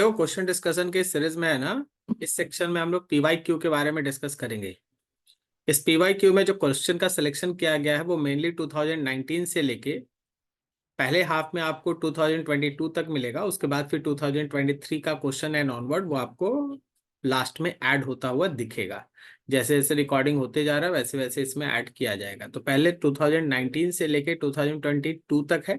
देखो question discussion के series में है ना, इस सेक्शन में हम लोग पीवाई क्यू के बारे में डिस्कस करेंगे। इस पीवाई क्यू में जो क्वेश्चन का सिलेक्शन किया गया है वो मेनली 2019 से लेके पहले हाफ में आपको 2022 तक मिलेगा। उसके बाद फिर 2023 का क्वेश्चन एंड ऑनवर्ड वो आपको लास्ट में ऐड होता हुआ दिखेगा। जैसे जैसे रिकॉर्डिंग होते जा रहा है वैसे वैसे इसमें ऐड किया जाएगा। तो पहले 2019 से लेके 2022 तक है,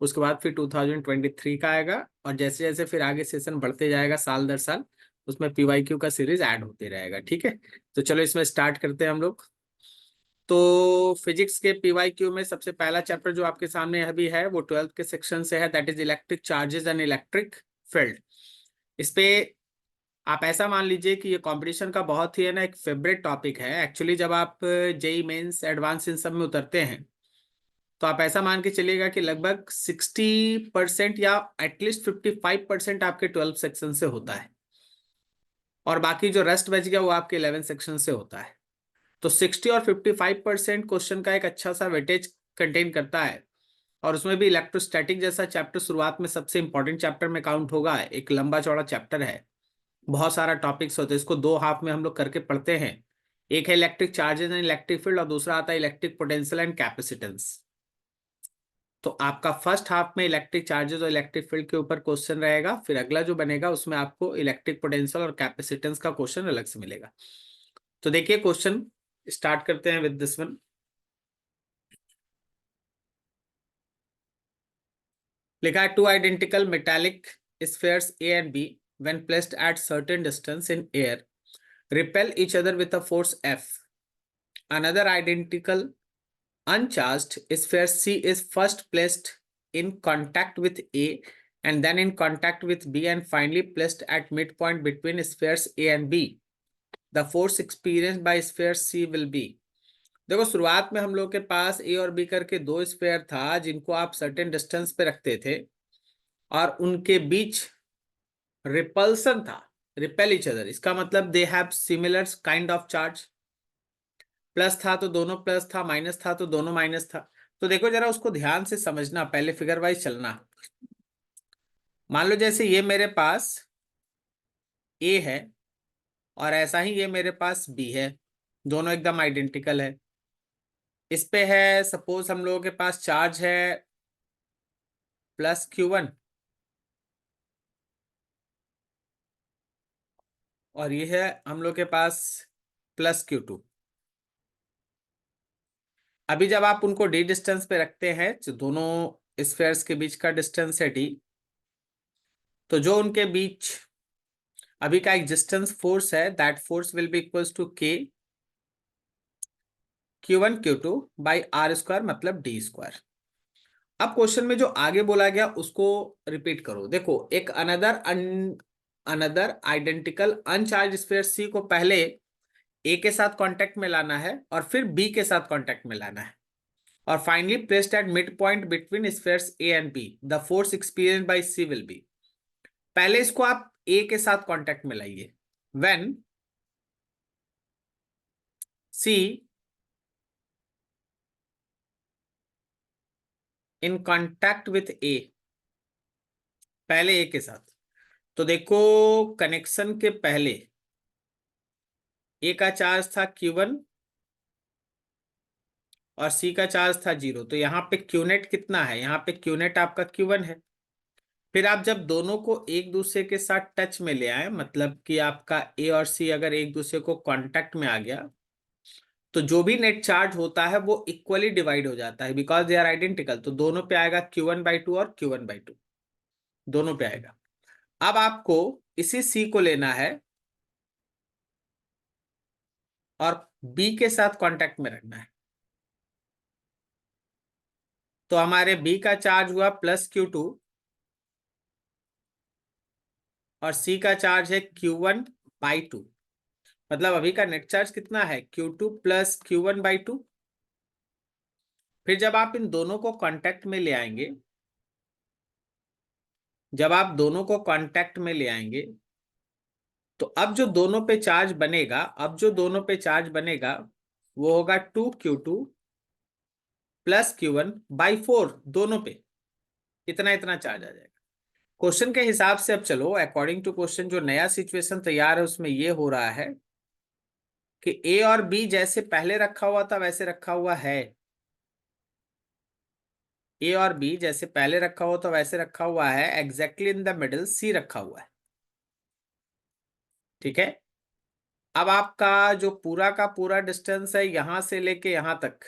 उसके बाद फिर 2023 का आएगा, और जैसे जैसे फिर आगे सेशन बढ़ते जाएगा साल दर साल, उसमें पीवाईक्यू का सीरीज ऐड होते रहेगा। ठीक है, तो चलो इसमें स्टार्ट करते हैं हम लोग। तो फिजिक्स के पीवाईक्यू में सबसे पहला चैप्टर जो आपके सामने अभी है वो 12th के सेक्शन से है, that is electric charges and electric field. इस पे आप ऐसा मान लीजिए कि ये कंपटीशन का बहुत ही है ना एक फेवरेट टॉपिक है। एक्चुअली जब आप जेई मेंस एडवांस इन सब में उतरते हैं तो आप ऐसा मान के चलिएगा कि लगभग 60% या एटलीस्ट 55% आपके 12 सेक्शन से होता है, और बाकी जो रेस्ट बच गया वो आपके 11 सेक्शन से होता है। तो 60 और 55% क्वेश्चन का एक अच्छा सा वेटेज कंटेन करता है, और उसमें भी इलेक्ट्रोस्टैटिक जैसा चैप्टर शुरुआत में सबसे इंपॉर्टेंट चैप्टर में काउंट होगा। एक लंबा चौड़ा चैप्टर है, बहुत सारा टॉपिक्स होते हैं, इसको दो हाफ में हम लोग करके पढ़ते हैं। एक है electric charges and electric field, और दूसरा आता है इलेक्ट्रिक पोटेंशियल एंड कैपेसिटेंस। तो आपका फर्स्ट हाफ में इलेक्ट्रिक चार्जेस और इलेक्ट्रिक फील्ड के ऊपर क्वेश्चन रहेगा, फिर अगला जो बनेगा उसमें आपको इलेक्ट्रिक पोटेंशियल और कैपेसिटेंस का क्वेश्चन अलग से मिलेगा। तो देखिए क्वेश्चन स्टार्ट करते हैं विद दिस वन। लिखा है two identical metallic spheres A and B when placed at certain distance in air repel each other with a force F. Another identical uncharged sphere C is first placed in contact with A and then in contact with B and finally placed at midpoint between spheres A and B. The force experienced by sphere C will be. देखो शुरुआत में हम लोग के पास A और B करके दो sphere था जिनको आप सर्टेन डिस्टेंस पे रखते थे, और उनके बीच रिपल्सन था, रिपेल इच अदर। इसका मतलब they have similar kind of charge. Plus था तो दोनों प्लस था, माइनस था तो दोनों माइनस था। तो देखो जरा उसको ध्यान से समझना, पहले फिगर वाइज चलना। मान लो जैसे ये मेरे पास ए है और ऐसा ही ये मेरे पास बी है, दोनों एकदम आइडेंटिकल है। इस पे है सपोज हम लोगों के पास चार्ज है प्लस Q1 और ये है हम लोग के पास प्लस Q2। अभी जब आप उनको डी डिस्टेंस पे रखते हैं, जो दोनों स्फीयर्स के बीच का डिस्टेंस है डी, तो जो उनके बीच अभी का एग्जिस्टेंस फोर्स है that force will be equals to K Q1 Q2 by r square, मतलब डी स्क्वायर। अब क्वेश्चन में जो आगे बोला गया उसको रिपीट करो। देखो एक अनदर आइडेंटिकल अनचार्ज स्फीयर सी को पहले ए के साथ कांटेक्ट में लाना है और फिर बी के साथ कांटेक्ट में लाना है, और finally placed at midpoint between spheres A and B, the force experienced by C will be. पहले इसको आप ए के साथ कांटेक्ट में लाइए। When C in contact with A, पहले ए के साथ, तो देखो कनेक्शन के पहले ए का चार्ज था Q1 और सी का चार्ज था 0, तो यहाँ पे क्यूनेट कितना है, यहाँ पे क्यूनेट आपका Q1 है। फिर आप जब दोनों को एक दूसरे के साथ टच में ले आए, मतलब कि आपका ए और सी अगर एक दूसरे को कांटेक्ट में आ गया, तो जो भी नेट चार्ज होता है वो इक्वली डिवाइड हो जाता है, बिकॉज दे आर आइडेंटिकल। तो दोनों पे आएगा Q1/2 और Q1/2, दोनों पे आएगा। अब आपको इसी सी को लेना है और बी के साथ कांटेक्ट में रखना है। तो हमारे बी का चार्ज हुआ प्लस Q2 और सी का चार्ज है Q1/2, मतलब अभी का नेट चार्ज कितना है Q2 प्लस Q1/2। फिर जब आप इन दोनों को कांटेक्ट में ले आएंगे, जब आप दोनों को कांटेक्ट में ले आएंगे तो अब जो दोनों पे चार्ज बनेगा, अब जो दोनों पे चार्ज बनेगा वो होगा 2Q2 प्लस Q1/4, दोनों पे इतना इतना चार्ज आ जाएगा। क्वेश्चन के हिसाब से अब चलो, अकॉर्डिंग टू क्वेश्चन जो नया सिचुएशन तैयार है उसमें ये हो रहा है कि ए और बी जैसे पहले रखा हुआ था वैसे रखा हुआ है। ए और बी जैसे पहले रखा हुआ था वैसे रखा हुआ है, एग्जैक्टली इन द मिडिल सी रखा हुआ है। ठीक है। अब आपका जो पूरा का पूरा डिस्टेंस है यहां से लेके यहां तक,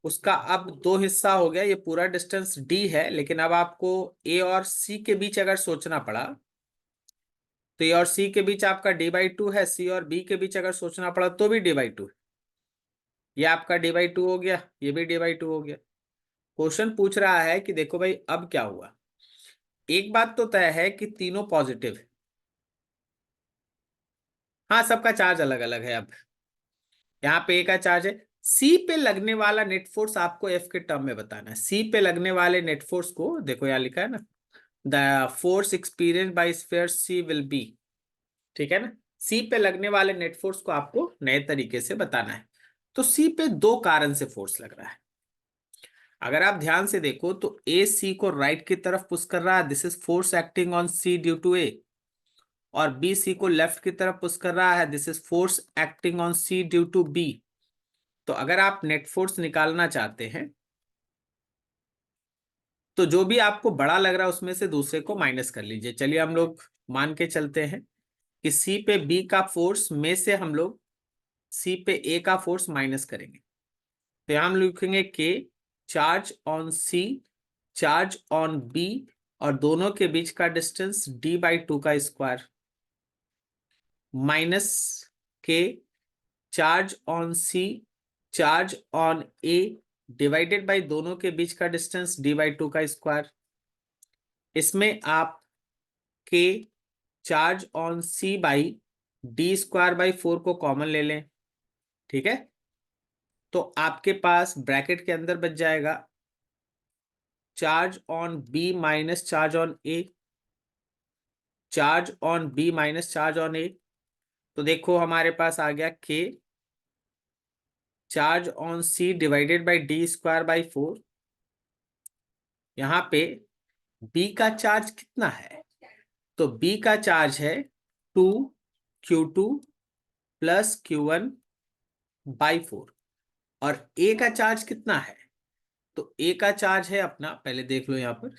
उसका अब दो हिस्सा हो गया। ये पूरा डिस्टेंस डी है, लेकिन अब आपको ए और सी के बीच अगर सोचना पड़ा तो ए और सी के बीच आपका d/2 है, सी और बी के बीच अगर सोचना पड़ा तो भी d/2। ये आपका d/2 हो गया, ये भी d/2 हो गया। क्वेश्चन पूछ रहा है कि देखो भाई अब क्या हुआ। एक बात तो तय है कि तीनों पॉजिटिव है। हाँ, सबका चार्ज अलग अलग है। अब यहाँ पे ए का चार्ज है, सी पे लगने वाला नेट फोर्स आपको एफ के टर्म में बताना है। सी पे लगने वाले नेट फोर्स को देखो यहाँ लिखा है ना, the force experience by sphere C will be. ठीक है ना। सी पे लगने वाले नेट फोर्स को आपको नए तरीके से बताना है। तो सी पे दो कारण से फोर्स लग रहा है। अगर आप ध्यान से देखो तो ए सी को राइट की तरफ पुश कर रहा है, this is force acting on C due to A. और बी सी को लेफ्ट की तरफ पुश कर रहा है, this is force acting on C due to B. तो अगर आप नेट फोर्स निकालना चाहते हैं तो जो भी आपको बड़ा लग रहा है उसमें से दूसरे को माइनस कर लीजिए। चलिए हम लोग मान के चलते हैं कि सी पे बी का फोर्स में से हम लोग सी पे ए का फोर्स माइनस करेंगे। तो हम लिखेंगे K charge on C, charge on B, और दोनों के बीच का डिस्टेंस d/2 का square, minus K charge on C, charge on A, divided by दोनों के बीच का डिस्टेंस d/2 का स्क्वायर। इसमें आप के charge on C by d²/4 को कॉमन ले लें। ठीक है। तो आपके पास ब्रैकेट के अंदर बच जाएगा charge on B minus charge on A, charge on B minus charge on A. तो देखो हमारे पास आ गया k charge on C divided by d²/4। यहाँ पे बी का चार्ज कितना है, तो बी का चार्ज है 2q2 प्लस q1/4। और ए का चार्ज कितना है, तो ए का चार्ज है अपना, पहले देख लो यहां पर,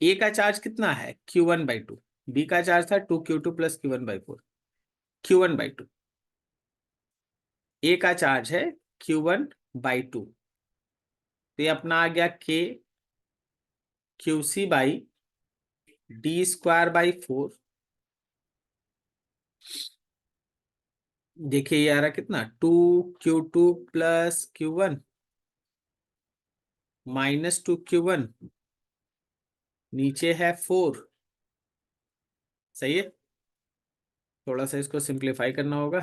ए का चार्ज कितना है q1/2। बी का चार्ज था 2q2 प्लस q1/4, q1/2। ए का चार्ज है q1/2। तो ये अपना आ गया के qc/d²/4। देखिए ये आ रहा कितना, 2q2 plus q1 minus 2q1, नीचे है 4। सही है। थोड़ा सा इसको सिंप्लीफाई करना होगा,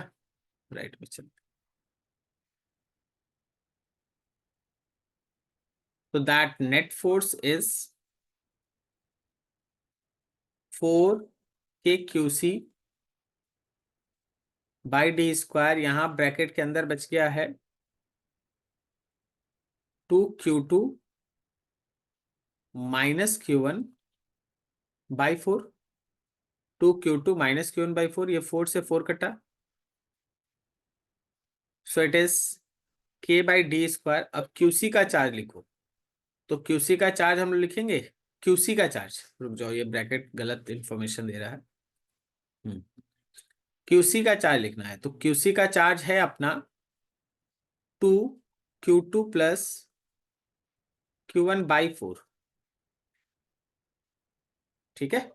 राइट में चल। तो that net force is 4 k qc/d²। यहां ब्रैकेट के अंदर बच गया है 2q2 minus q1/4। 2q2 minus q1/4, ये 4 से 4 कटा, सो इट इज k/d²। अब क्यूसी का चार्ज लिखो। तो क्यूसी का चार्ज हम लोग लिखेंगे, क्यूसी का चार्ज, रुक जाओ ये ब्रैकेट गलत इंफॉर्मेशन दे रहा है। क्यूसी का चार्ज लिखना है, तो क्यूसी का चार्ज है अपना 2q2 प्लस q1/4। ठीक है।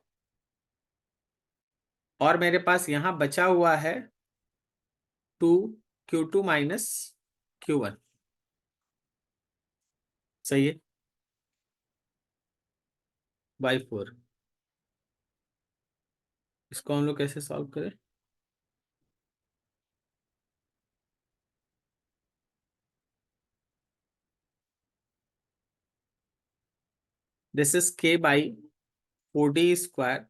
और मेरे पास यहां बचा हुआ है 2q2 माइनस q1। सही है, /4। इसको हम लोग कैसे सॉल्व करें। This is k/4d²।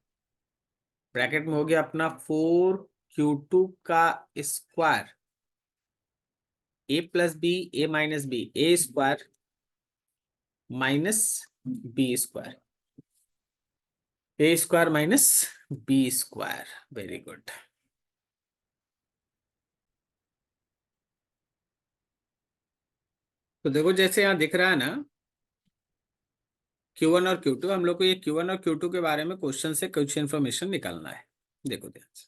ब्रैकेट में हो गया अपना 4q2 का square, a plus B, a minus B, a² minus B square, A square minus B square. Very good. तो देखो जैसे यहाँ दिख रहा है ना, Q1 और Q2, हम लोग को ये Q1 और Q2 के बारे में क्वेश्चन से कुछ इन्फॉर्मेशन निकालना है। देखो ध्यान से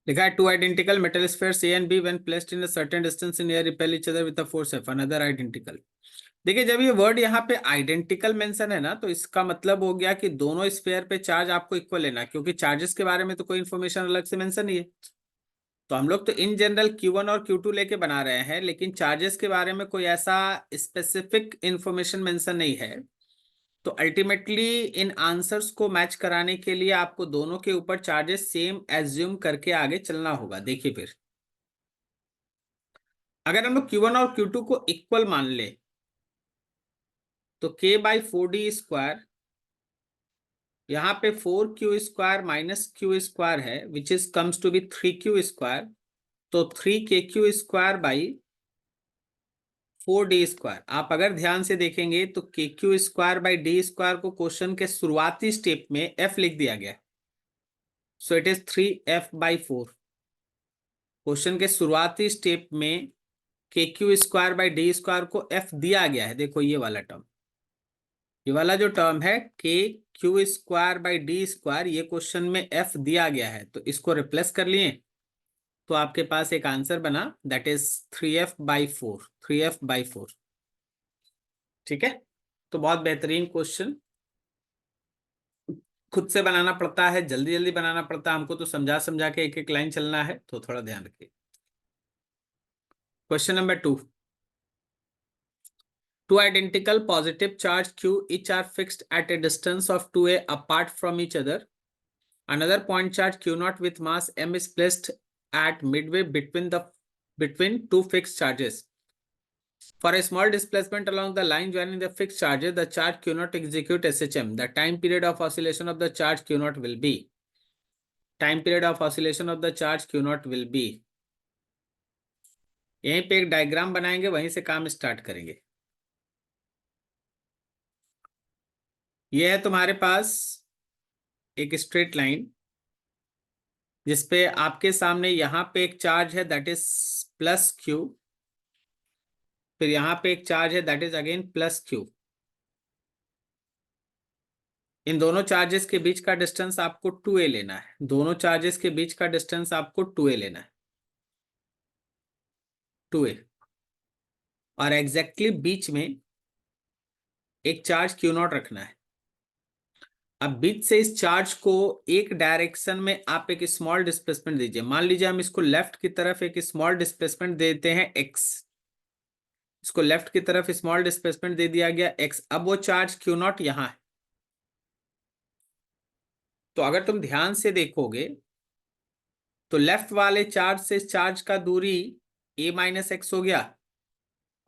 लिखा है, two identical metal spheres A and B when placed in a certain distance in air repel each other with a force F, another identical. देखिए जब ये वर्ड यहाँ पे आइडेंटिकल मेंशन है ना, तो इसका मतलब हो गया कि दोनों स्फीयर पे चार्ज आपको इक्वल लेना है, क्योंकि चार्जेस के बारे में तो कोई इन्फॉर्मेशन अलग से मेंशन नहीं है। तो हम लोग तो इन जनरल Q1 और Q2 लेके बना रहे हैं, लेकिन चार्जेस के बारे में कोई ऐसा स्पेसिफिक इंफॉर्मेशन मेंशन नहीं है। तो अल्टीमेटली इन आंसर्स को मैच कराने के लिए आपको दोनों के ऊपर चार्जेस सेम एज्यूम करके आगे चलना होगा। देखिए फिर अगर हम लोग Q1 और Q2 को इक्वल मान ले तो K/4D यहाँ पे 4Q² - Q² है, which is comes to be 3Q²। तो 3KQ²/4D²। आप अगर ध्यान से देखेंगे तो KQ²/D² को क्वेश्चन के शुरुआती स्टेप में F लिख दिया गया, so it is 3F/4। Question के शुरुआती स्टेप में KQ²/D² को F दिया गया है। देखो ये वाला टर्म, ये वाला जो टर्म है KQ²/D², ये क्वेश्चन में F दिया गया है, तो इसको रिप्लेस कर लिए तो आपके पास एक आंसर बना, दैट इज 3F/4। 3F/4, ठीक है। तो बहुत बेहतरीन क्वेश्चन। खुद से बनाना पड़ता है, जल्दी जल्दी बनाना पड़ता है हमको, तो समझा समझा के एक एक लाइन चलना है, तो थोड़ा ध्यान रखिए। Question number 2, two identical positive charge Q each are fixed at a distance of 2a apart from each other. Another point charge Q0 with mass m is placed at midway between two fixed charges. For a small displacement along the line joining the fixed charges, the charge Q0 execute SHM. The time period of oscillation of the charge Q0 will be. Time period of oscillation of the charge Q0 will be. यहीं पे एक diagram बनाएंगे, वहीं से काम start करेंगे। ये है तुम्हारे पास एक स्ट्रेट लाइन, जिसपे आपके सामने यहाँ पे एक चार्ज है, दैट इज +Q। फिर यहाँ पे एक चार्ज है, दैट इज अगेन +Q। इन दोनों चार्जेस के बीच का डिस्टेंस आपको 2a लेना है। दोनों चार्जेस के बीच का डिस्टेंस आपको 2a लेना है, 2a। और एग्जैक्टली बीच में एक चार्ज Q0 रखना है। अब बीच से इस चार्ज को एक डायरेक्शन में आप एक स्मॉल डिस्प्लेसमेंट दीजिए। मान लीजिए हम इसको लेफ्ट की तरफ एक स्मॉल डिस्प्लेसमेंट देते हैं x। इसको लेफ्ट की तरफ स्मॉल डिस्प्लेसमेंट दे दिया गया x। अब वो चार्ज Q0 यहां है। तो अगर तुम ध्यान से देखोगे तो लेफ्ट वाले चार्ज से इस चार्ज का दूरी a-x हो गया,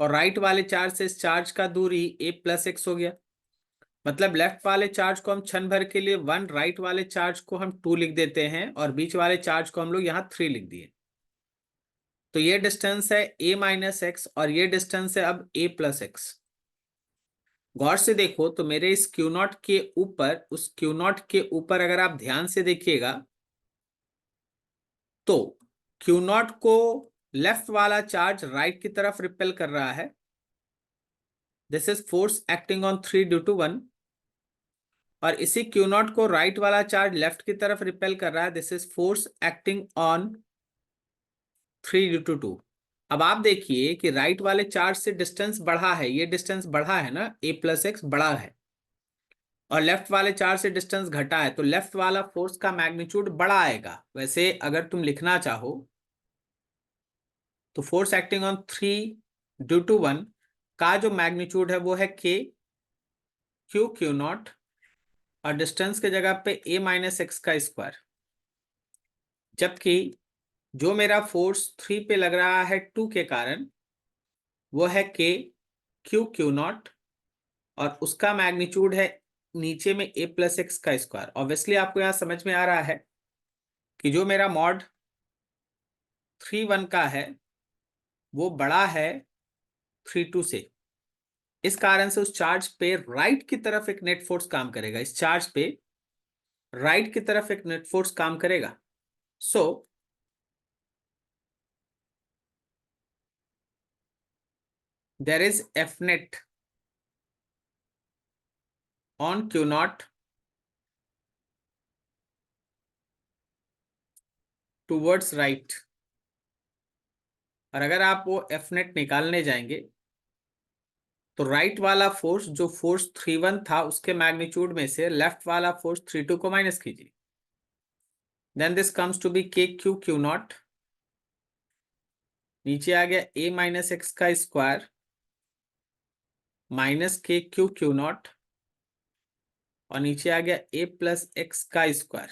और राइट वाले चार्ज से इस चार्ज का दूरी a+x हो गया। मतलब लेफ्ट वाले चार्ज को हम क्षण भर के लिए 1, राइट वाले चार्ज को हम 2 लिख देते हैं, और बीच वाले चार्ज को हम लोग यहाँ 3 लिख दिए। तो ये डिस्टेंस है a-x, और ये डिस्टेंस है अब a+x। गौर से देखो तो मेरे इस Q0 के ऊपर, उस Q0 के ऊपर अगर आप ध्यान से देखिएगा तो Q0 को लेफ्ट वाला चार्ज राइट की तरफ रिपेल कर रहा है। This is force acting on 3 due to 1। और इसी Q0 को राइट वाला चार्ज लेफ्ट की तरफ रिपेल कर रहा है। This is force acting on 3 due to 2। अब आप देखिए कि राइट वाले चार्ज से डिस्टेंस बढ़ा है, ये डिस्टेंस बढ़ा है ना, a+x बड़ा है, और लेफ्ट वाले चार्ज से डिस्टेंस घटा है, तो लेफ्ट वाला फोर्स का मैग्नीट्यूड बड़ा आएगा। वैसे अगर तुम लिखना चाहो तो force acting on 3 due to 1 का जो मैग्नीट्यूड है वो है Q0, और डिस्टेंस के जगह पे a-x²। जबकि जो मेरा फोर्स 3 पे लग रहा है 2 के कारण, वो है Q0, और उसका मैग्नीट्यूड है नीचे में a+x²। ऑब्वियसली आपको यहां समझ में आ रहा है कि जो मेरा मॉड 3 1 का है वो बड़ा है 32 से। इस कारण से उस चार्ज पे राइट की तरफ एक नेट फोर्स काम करेगा, इस चार्ज पे राइट की तरफ एक नेट फोर्स काम करेगा। So there is F net on Q naught towards right. और अगर आप वो एफ नेट निकालने जाएंगे तो राइट वाला फोर्स, जो फोर्स 31 था, उसके मैग्नीट्यूड में से लेफ्ट वाला फोर्स 32 को माइनस कीजिए। Then this comes to be K Q Q naught, नीचे आ गया a माइनस एक्स का square minus K Q Q naught, और नीचे आ गया a प्लस एक्स का स्क्वायर।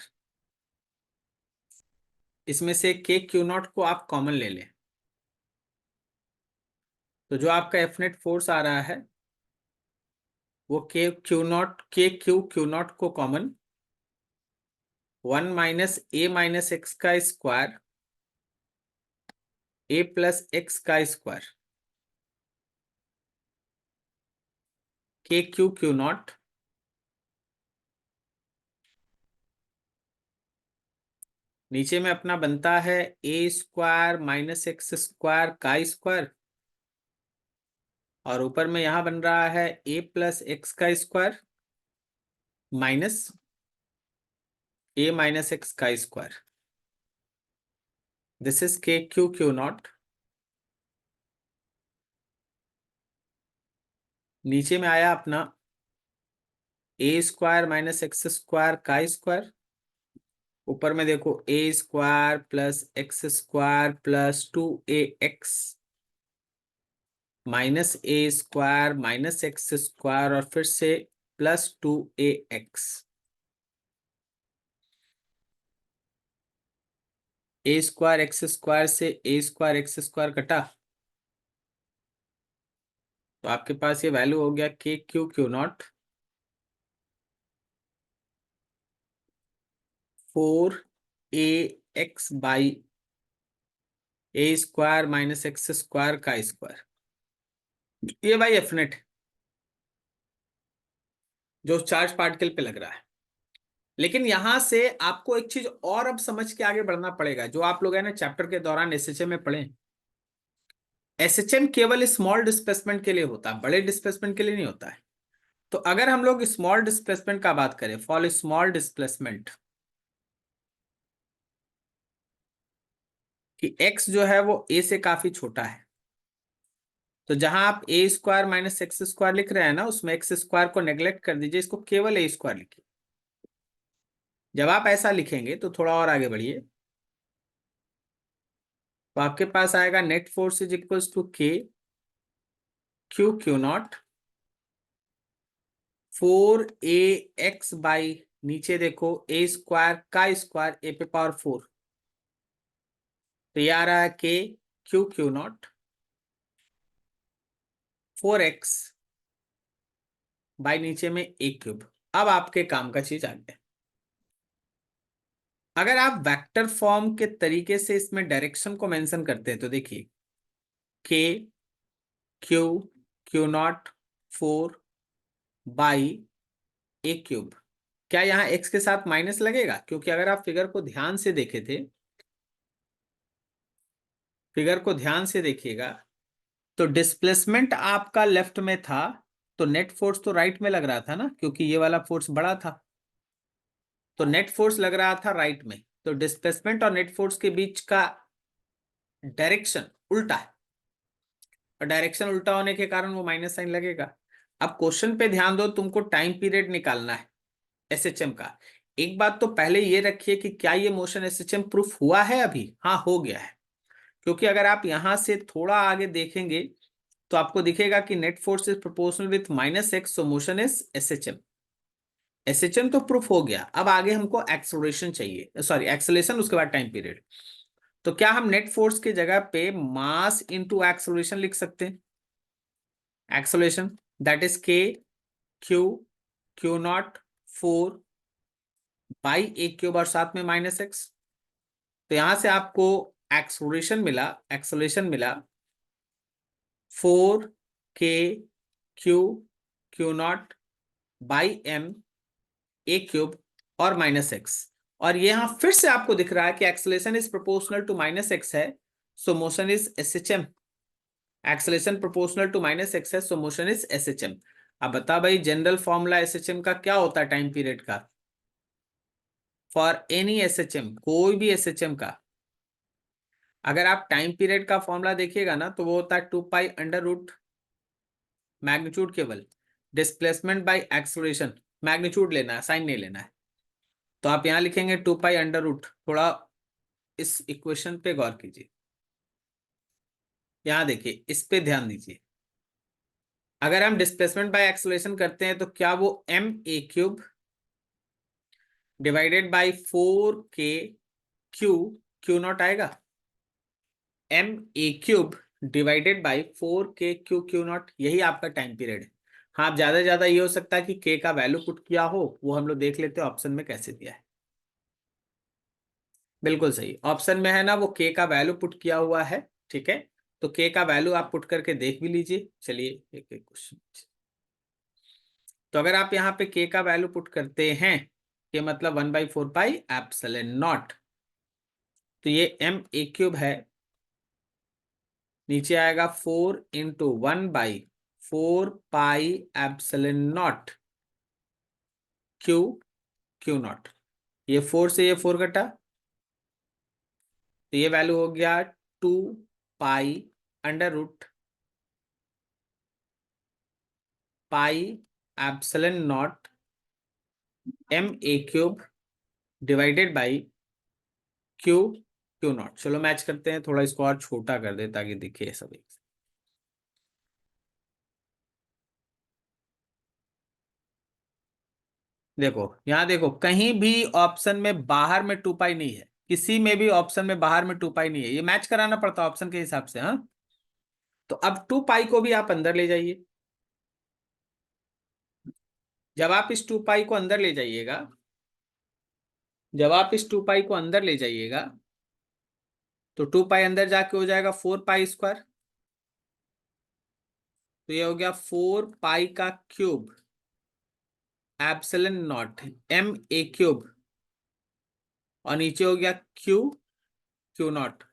इसमें से के क्यू नॉट को आप कॉमन ले लें, तो जो आपका एफ नेट फोर्स आ रहा है वो के क्यू क्यू नॉट को कॉमन 1 माइनस ए माइनस एक्स का स्क्वायर a प्लस एक्स का स्क्वायर के क्यू क्यू नॉट नीचे में अपना बनता है ए स्क्वायर माइनस एक्स स्क्वायर का स्क्वायर, और ऊपर में यहां बन रहा है a प्लस एक्स का square minus a minus X का स्क्वायर। दिस इज के क्यू क्यू नॉट। नीचे में आया अपना a square minus x square का स्क्वायर, ऊपर में देखो a square plus x square plus 2ax minus A square minus x square और फिर से प्लस 2ax। ए स्क्वायर एक्स स्क्वायर से ए स्क्वायर एक्स स्क्वायर कटा, तो आपके पास ये वैल्यू हो गया के Q Q naught 4ax by A square minus x square का स्क्वायर। ये भाई एफ नेट जो चार्ज पार्टिकल पे लग रहा है। लेकिन यहां से आपको एक चीज और अब समझ के आगे बढ़ना पड़ेगा, जो आप लोग है ना चैप्टर के दौरान एसएचएम में पढ़े। एसएचएम केवल स्मॉल डिस्प्लेसमेंट के लिए होता है, बड़े डिस्प्लेसमेंट के लिए नहीं होता है। तो अगर हम लोग स्मॉल डिस्प्लेसमेंट का बात करें, फॉर स्मॉल डिस्प्लेसमेंट कि एक्स जो है वो ए से काफी छोटा है, तो जहां आप ए स्क्वायर माइनस एक्स स्क्वायर लिख रहे हैं ना, उसमें एक्स स्क्वायर को नेग्लेक्ट कर दीजिए, इसको केवल ए स्क्वायर लिखिए। जब आप ऐसा लिखेंगे तो थोड़ा और आगे बढ़िए, तो आपके पास आएगा net force is equals to k Q Q naught 4ax by, नीचे देखो ए स्क्वायर का स्क्वायर ए पे पावर 4, तो ये आ रहा है के Q Q not 4x by नीचे में ए क्यूब। अब आपके काम का चीज आ गया। अगर आप वेक्टर फॉर्म के तरीके से इसमें डायरेक्शन को मेंशन करते हैं तो देखिए के Q Q naught 4 by A cube. क्या यहाँ x के साथ माइनस लगेगा? क्योंकि अगर आप फिगर को ध्यान से देखे थे, फिगर को ध्यान से देखिएगा, तो डिस्प्लेसमेंट आपका लेफ्ट में था, तो नेट फोर्स तो राइट में लग रहा था ना, क्योंकि ये वाला फोर्स बड़ा था, तो नेट फोर्स लग रहा था राइट में। तो डिस्प्लेसमेंट और नेट फोर्स के बीच का डायरेक्शन उल्टा है, और डायरेक्शन उल्टा होने के कारण वो माइनस साइन लगेगा। अब क्वेश्चन पे ध्यान दो, तुमको टाइम पीरियड निकालना है एसएचएम का। एक बात तो पहले ये रखिए कि क्या ये मोशन एसएचएम प्रूफ हुआ है अभी? हाँ, हो गया है। क्योंकि अगर आप यहां से थोड़ा आगे देखेंगे तो आपको दिखेगा कि net force is proportional with minus x, so motion is SHM. SHM तो प्रूफ हो गया, अब आगे हमको एक्सेलरेशन चाहिए, सॉरी एक्सेलरेशन, उसके बाद टाइम पीरियड। तो क्या हम नेट फोर्स की जगह पे मास इनटू एक्सेलरेशन लिख सकते हैं? एक्सेलरेशन दैट इज के Q Q naught 4 by A cube और साथ में माइनस एक्स। तो यहां से आपको एक्सेलरेशन मिला 4 के Q Q naught by m A cube और माइनस एक्स। और यहां फिर से आपको दिख रहा है कि acceleration is proportional to minus x है, so motion is SHM. Acceleration proportional to minus x है, सो मोशन इज एसएचएम। अब बता भाई, जनरल फॉर्मूला एसएचएम का क्या होता है टाइम पीरियड का? फॉर एनी एसएचएम, कोई भी एसएचएम का अगर आप टाइम पीरियड का फॉर्मूला देखिएगा ना, तो वो होता है 2 पाई अंडर रूट मैग्नीट्यूड केवल, डिस्प्लेसमेंट बाय एक्सेलरेशन। मैग्नीट्यूड लेना है, साइन नहीं लेना है। तो आप यहां लिखेंगे 2 पाई अंडर रूट। थोड़ा इस इक्वेशन पे गौर कीजिए, यहां देखिए, इस पे ध्यान दीजिए। अगर हम डिस्प्लेसमेंट बाय एक्सेलरेशन करते हैं तो क्या वो M A cube divided by 4 के क्यू क्यू नॉट आएगा? M A cube divided by 4 के क्यू क्यू नॉट, यही आपका टाइम पीरियड है। हाँ, आप ज्यादा से ज्यादा ये हो सकता है कि के का वैल्यू पुट किया हो, वो हम लोग देख लेते हैं ऑप्शन में कैसे दिया है। बिल्कुल सही, ऑप्शन में है ना वो के का वैल्यू पुट किया हुआ है। ठीक है, तो के का वैल्यू आप पुट करके देख भी लीजिए। चलिए एक एक क्वेश्चन। तो अगर आप यहाँ पे के का वैल्यू पुट करते हैं, के मतलब 1/4 पाई एप्सिलॉन नॉट, तो ये एम ए क्यूब है, नीचे आएगा 4 × 1/4 पाई epsilon not Q Q not. ये 4 से ये 4 कटा, तो ये वैल्यू हो गया 2 pi epsilon naught M A cube divided by Q Q naught. चलो मैच करते हैं, थोड़ा इसको और छोटा कर दे ताकि दिखे सब एक। देखो यहां देखो, कहीं भी ऑप्शन में बाहर में 2 पाई नहीं है, किसी में भी ऑप्शन में बाहर में 2 पाई नहीं है, ये मैच कराना पड़ता है ऑप्शन के हिसाब से। हाँ, तो अब 2 पाई को भी आप अंदर ले जाइए। जब आप इस 2 पाई को अंदर ले जाइएगा, जब आप इस 2 पाई को अंदर ले जाइएगा, तो 2 पाई अंदर जाके हो जाएगा 4 पाई स्क्वायर। तो ये हो गया 4 पाई का क्यूब एप्सिलॉन नॉट एम ए क्यूब, और नीचे हो गया Q Q naught,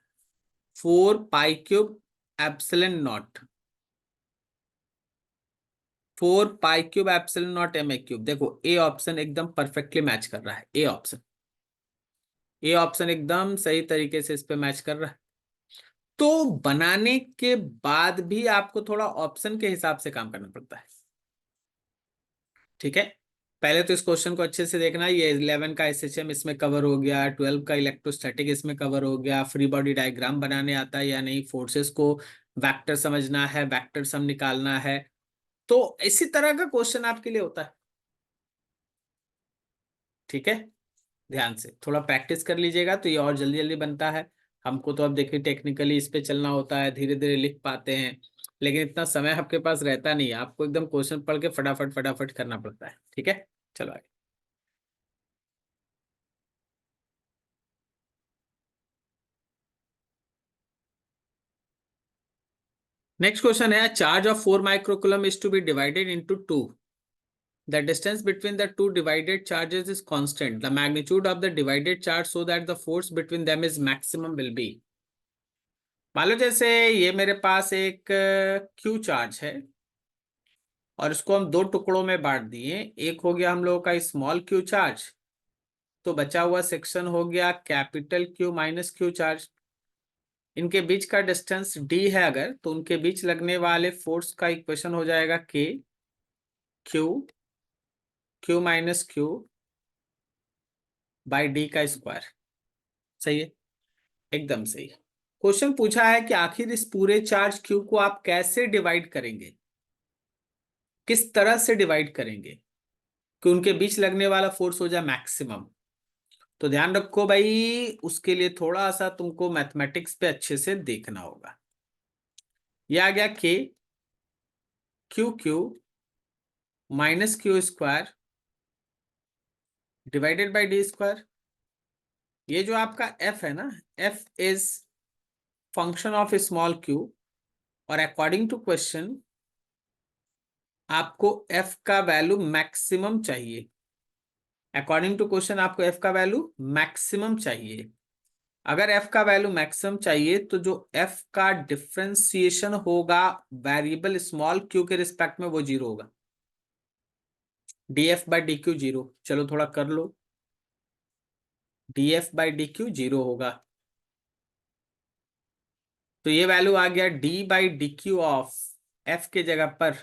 4 pi cube epsilon naught, 4 pi cube epsilon naught M ए क्यूब। देखो ए ऑप्शन एकदम परफेक्टली मैच कर रहा है, ए ऑप्शन, ए ऑप्शन एकदम सही तरीके से इस पे मैच कर रहा है। तो बनाने के बाद भी आपको थोड़ा ऑप्शन के हिसाब से काम करना पड़ता है। ठीक है, पहले तो इस क्वेश्चन को अच्छे से देखना। ये 11 का एसएचएम इसमें कवर हो गया, 12 का इलेक्ट्रोस्टैटिक इसमें कवर हो गया, फ्री बॉडी डायग्राम बनाने आता है या नहीं, फोर्सेस को वेक्टर समझना है, वेक्टर सम निकालना है। तो इसी तरह का क्वेश्चन आपके लिए होता है। ठीक है, ध्यान से थोड़ा प्रैक्टिस कर लीजिएगा तो ये और जल्दी जल्दी बनता है। हमको तो अब देखिए टेक्निकली इस पे चलना होता है, धीरे धीरे लिख पाते हैं, लेकिन इतना समय आपके पास रहता नहीं है, आपको एकदम क्वेश्चन पढ़ के फटाफट फटाफट करना पड़ता है। ठीक है, चलो आगे। नेक्स्ट क्वेश्चन है, charge of 4 microcoulomb is to be divided into 2। The distance between the two divided charges is constant. The magnitude of the divided charge so that the force between them is maximum will be। मान लो जैसे ये मेरे पास एक Q charge है, और इसको हम दो टुकड़ों में बांट दिए। एक हो गया हम लोगों का स्मॉल क्यू चार्ज, तो बचा हुआ सेक्शन हो गया capital Q minus Q charge. इनके बीच का डिस्टेंस डी है, अगर तो उनके बीच लगने वाले फोर्स का इक्वेशन हो जाएगा के Q Q minus Q by D का स्क्वायर। सही है, एकदम सही। क्वेश्चन पूछा है कि आखिर इस पूरे चार्ज क्यू को आप कैसे डिवाइड करेंगे, किस तरह से डिवाइड करेंगे कि उनके बीच लगने वाला फोर्स हो जाए मैक्सिमम। तो ध्यान रखो भाई, उसके लिए थोड़ा सा तुमको मैथमेटिक्स पे अच्छे से देखना होगा। ये आ गया के Q Q minus Q square divided by d square. ये जो आपका एफ है ना, F is function of small Q, और अकॉर्डिंग टू क्वेश्चन आपको f का वैल्यू मैक्सिमम चाहिए। अकॉर्डिंग टू क्वेश्चन आपको f का वैल्यू मैक्सिमम चाहिए। अगर f का वैल्यू मैक्सिमम चाहिए तो जो f का डिफरेंशिएशन होगा वेरिएबल स्मॉल q के रिस्पेक्ट में वो जीरो होगा। df by d q zero, चलो थोड़ा कर लो। df by d q zero होगा, तो ये वैल्यू आ गया d by d q of f के जगह पर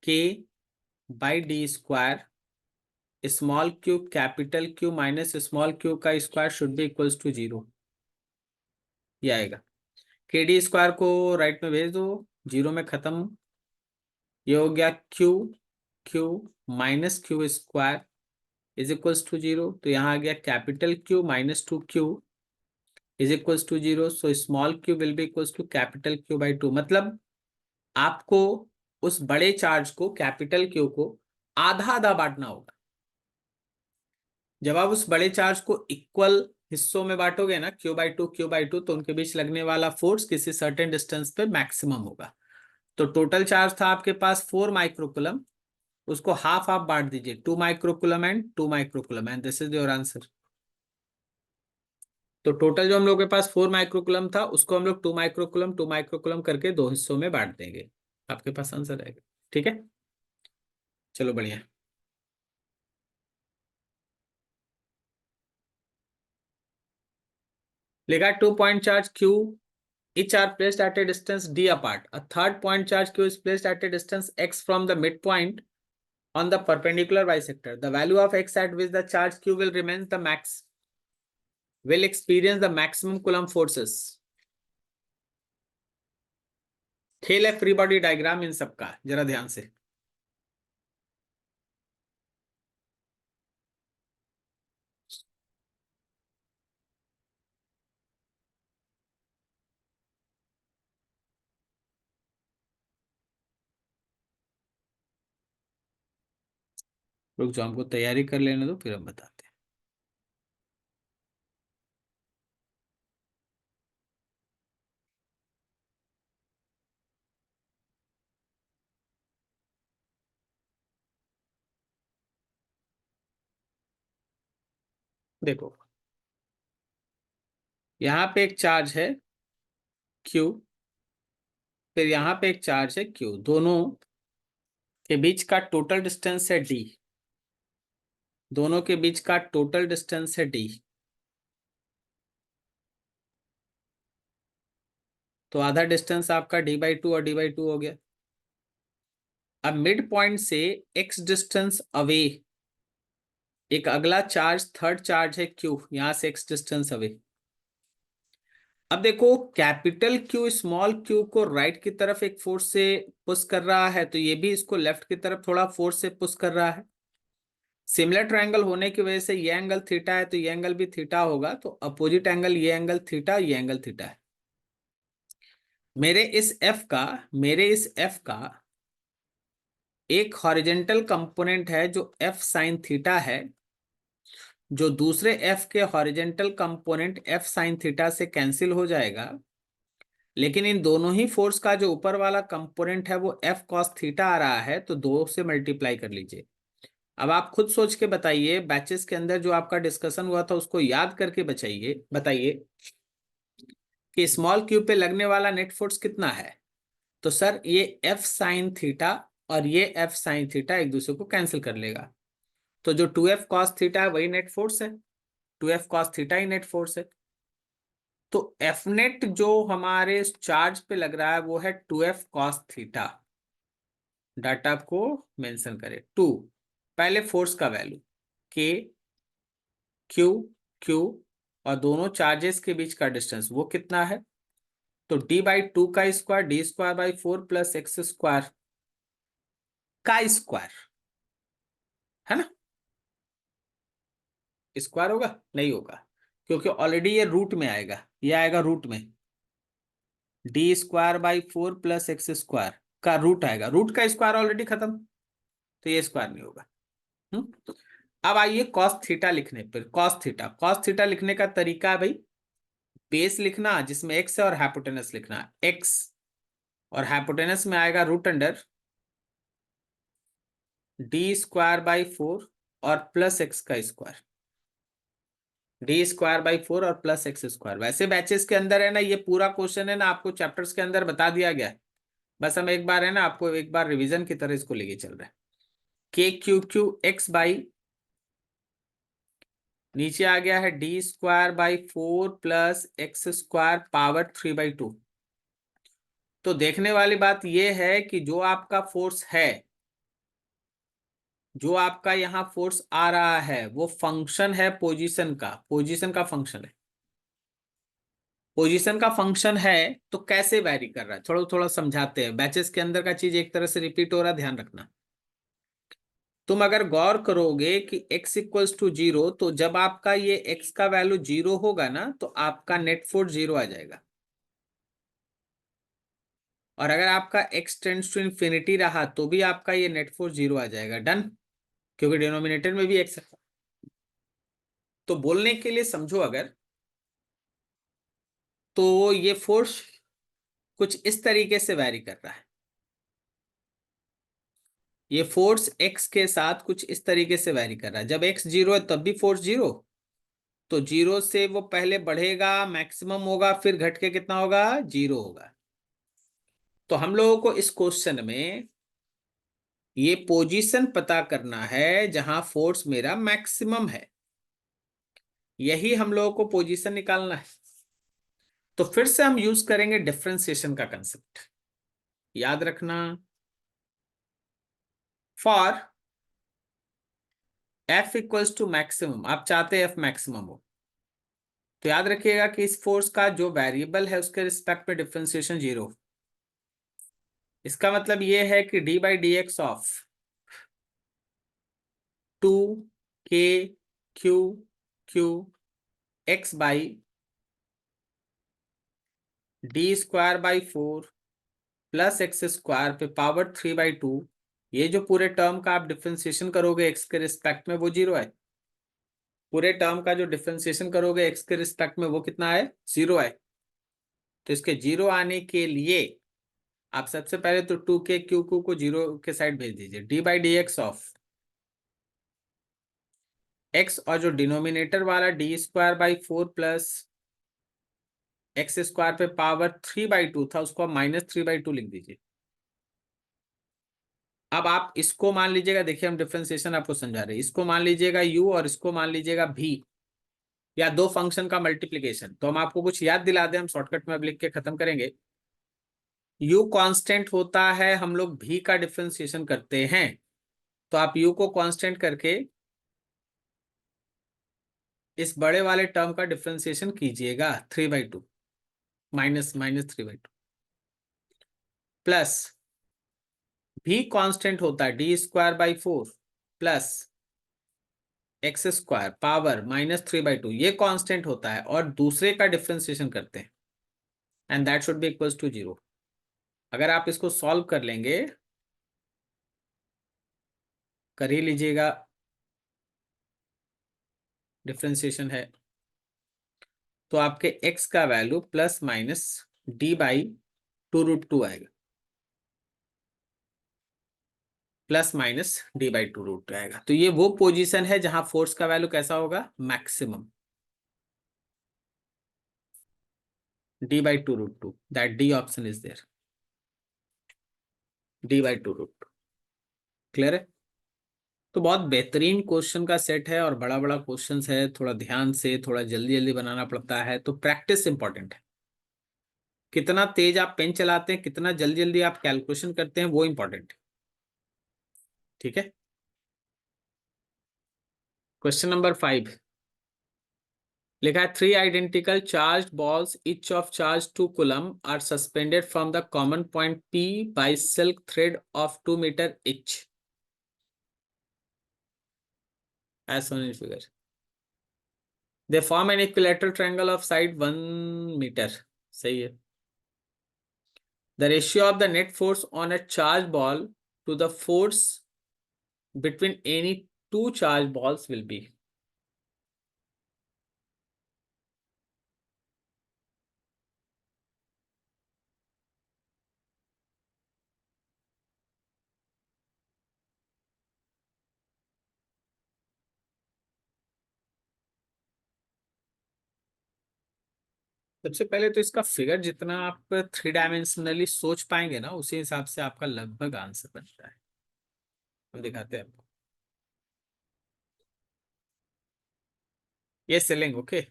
k by d square small q capital Q minus small q का square should be equals to zero. ये आएगा। के डी स्क्वायर को राइट में भेज दो, जीरो में खत्म। ये हो गया Q Q minus Q square is equals to zero. तो यहाँ आ गया capital Q minus two Q is equals to zero. So small Q will be equals to capital Q by two. मतलब आपको उस बड़े चार्ज को, कैपिटल क्यू को, आधा आधा बांटना होगा। जब आप उस बड़े चार्ज को इक्वल हिस्सों में बांटोगे ना, क्यू बाई टू, तो उनके बीच लगने वाला फोर्स किसी सर्टेन डिस्टेंस पे मैक्सिमम होगा। तो टोटल चार्ज था आपके पास 4 माइक्रोकुलम, उसको हाफ हाफ बांट दीजिए, 2 microcoulomb and 2 microcoulomb, and this is your answer. तो टोटल जो हम लोग के पास 4 माइक्रोकुलम था उसको हम लोग 2 माइक्रोकुलम करके दो हिस्सों में बांट देंगे, आपके पास आंसर आएगा। ठीक है, चलो बढ़िया। लेगा 2 point charge Q each are placed at a distance d apart. A third point charge Q is placed at a distance x from the midpoint on the perpendicular bisector. The value of x at which the charge Q will remain the max will experience the maximum Coulomb forces. खेल है free body diagram in सबका, जरा ध्यान से। रुक जाओ, हमको तैयारी कर लेने दो, फिर हम बताते हैं। देखो, यहाँ पे एक चार्ज है Q, फिर यहाँ पे एक चार्ज है Q, दोनों के बीच का टोटल डिस्टेंस है D। दोनों के बीच का टोटल डिस्टेंस है D। तो आधा डिस्टेंस आपका d/2 और d/2 हो गया। अब मिड पॉइंट से x डिस्टेंस अवे एक अगला चार्ज, थर्ड चार्ज है Q, यहां से x डिस्टेंस अवे। अब देखो, कैपिटल Q स्मॉल q को राइट की तरफ एक फोर्स से पुश कर रहा है, तो ये भी इसको लेफ्ट की तरफ थोड़ा फोर्स से पुश कर रहा है। सिमिलर ट्रायंगल होने की वजह से ये एंगल थीटा है, तो ये एंगल भी थीटा होगा, तो अपोजिट एंगल ये एंगल थीटा, ये एंगल थीटा है। मेरे इस f का एक हॉरिजेंटल कंपोनेंट है जो f साइन थीटा है, जो दूसरे f के horizontal component f sine theta से कैंसिल हो जाएगा। लेकिन इन दोनों ही फोर्स का जो ऊपर वाला कंपोनेंट है वो f कॉस थीटा आ रहा है, तो दो से मल्टीप्लाई कर लीजिए। अब आप खुद सोच के बताइए, बैचेस के अंदर जो आपका डिस्कशन हुआ था उसको याद करके बताइए कि स्मॉल क्यू पे लगने वाला नेट फोर्स कितना है। तो सर ये f साइन थीटा और ये f साइन थीटा एक दूसरे को कैंसिल कर लेगा, तो जो 2f कॉस थीटा है वही नेट फोर्स है, 2f कॉस थीटा ही नेट फोर्स है। तो एफ नेट जो हमारे चार्ज पे लग रहा है वो है 2f कॉस थीटा। डाटा को मेंशन करें, 2 पहले फोर्स का वैल्यू k q q और दोनों चार्जेस के बीच का डिस्टेंस वो कितना है, तो d/2 का square d²/4 plus x square का स्क्वायर है ना। स्क्वायर होगा नहीं होगा, क्योंकि ऑलरेडी ये रूट में आएगा, ये आएगा रूट में, d²/4 प्लस x स्क्वायर का रूट आएगा, रूट का स्क्वायर ऑलरेडी खत्म, तो ये स्क्वायर नहीं होगा। अब आइए कॉस थीटा लिखने पर। कॉस थीटा लिखने का तरीका है भाई, बेस लिखना जिसमें x है और हाइपोटेनस लिखना x और हाइपोटेनस में आएगा रूट अंडर d²/4 और प्लस x का स्क्वायर, d²/4 और प्लस x²। वैसे बैचेस के अंदर है ना, ये पूरा क्वेश्चन है ना आपको चैप्टर्स के अंदर बता दिया गया है, बस हम एक बार है ना आपको एक बार रिवीजन की तरह इसको लेके चल रहे हैं। k³ नीचे आ गया है d²/4 प्लस x² पावर 3/2। तो देखने वाली बात यह है कि जो आपका फोर्स है, जो आपका यहां फोर्स आ रहा है, वो फंक्शन है पोजीशन का, पोजीशन का फंक्शन है, पोजीशन का फंक्शन है। तो कैसे वैरी कर रहा है, थोड़ा थोड़ा समझाते हैं। बैचेस के अंदर का चीज एक तरह से रिपीट हो रहा है, ध्यान रखना। तुम अगर गौर करोगे कि x = 0, तो जब आपका ये x का वैल्यू 0 होगा ना, तो आपका नेट फोर्स 0 आ जाएगा। और अगर आपका x टेंड्स टू इंफिनिटी रहा तो भी आपका ये नेट फोर्स 0 आ जाएगा। डन, क्योंकि डिनोमिनेटर में भी x है। तो बोलने के लिए समझो अगर, तो ये फोर्स कुछ इस तरीके से वैरी कर रहा है। ये फोर्स x के साथ कुछ इस तरीके से वैरी कर रहा है। जब x 0 है तब भी फोर्स 0, तो 0 से वो पहले बढ़ेगा, मैक्सिमम होगा, फिर घट के कितना होगा, 0 होगा। तो हम लोगों को इस क्वेश्चन में ये पोजीशन पता करना है जहां फोर्स मेरा मैक्सिमम है, यही हम लोगों को पोजीशन निकालना है। तो फिर से हम यूज करेंगे डिफरेंशिएशन का कंसेप्ट। याद रखना, फॉर F = मैक्सिमम, आप चाहते हैं F मैक्सिमम हो, तो याद रखिएगा कि इस फोर्स का जो वेरिएबल है उसके रिस्पेक्ट में डिफरेंशिएशन 0। इसका मतलब ये है कि d/dx of 2k³ x by d²/4 plus x² पे पावर 3/2, ये जो पूरे टर्म का आप डिफरेंशिएशन करोगे x के रिस्पेक्ट में, वो 0 है। पूरे टर्म का जो डिफरेंशिएशन करोगे x के रिस्पेक्ट में, वो कितना है, 0 है। तो इसके 0 आने के लिए आप सबसे पहले तो 2k³ को 0 के साइड भेज दीजिए। d/dx ऑफ x, और जो डिनोमिनेटर वाला d²/4 प्लस x² पे पावर 3/2 था, उसको -3/2 लिख दीजिए। अब आप इसको मान लीजिएगा, देखिए हम डिफरेंशिएशन आपको समझा रहे हैं, इसको मान लीजिएगा u और इसको मान लीजिएगा v, या दो फंक्शन का मल्टीप्लीकेशन। तो हम आपको कुछ याद दिला दें, हम शॉर्टकट में अब लिख के खत्म करेंगे। u कांस्टेंट होता है, हम लोग v का डिफरेंशिएशन करते हैं, तो आप u को कांस्टेंट करके इस बड़े वाले टर्म का डिफरेंशिएशन कीजिएगा 3/2, -3/2, प्लस v कांस्टेंट होता है d²/4 प्लस x² पावर -3/2, ये कांस्टेंट होता है, और दूसरे का डिफरेंशिएशन करते हैं, and that should be equals to 0। अगर आप इसको सॉल्व कर लेंगे, कर ही लीजिएगा, डिफरेंशिएशन है, तो आपके x का वैल्यू प्लस माइनस d/2√2 आएगा, प्लस माइनस d/2√2 आएगा। तो ये वो पोजीशन है जहां फोर्स का वैल्यू कैसा होगा, maximum, d/2√2, that d option is there, d/2√2। Clear है? तो बहुत बेहतरीन क्वेश्चन का सेट है, और बड़ा बड़ा क्वेश्चन है, थोड़ा ध्यान से, थोड़ा जल्दी जल्दी बनाना पड़ता है, तो प्रैक्टिस इंपॉर्टेंट है। कितना तेज आप पेन चलाते हैं, कितना जल्दी जल्दी आप कैलकुलेशन करते हैं, वो इंपॉर्टेंट है। ठीक है, क्वेश्चन नंबर 5 लिखा है, 3 identical charge balls each of charge 2 coulomb are suspended from the common point P by silk thread of 2 metre each, as shown in figure. They form an equilateral triangle of side 1 meter. सही है। The ratio of the net force on a charge ball to the force between any two charge balls will be. सबसे पहले तो इसका figure जितना आप three dimensionally सोच पाएंगे ना, उसी हिसाब से आपका लगभग आंसर बनता है। हम दिखाते हैं आपको। ये सेलिंग ओके।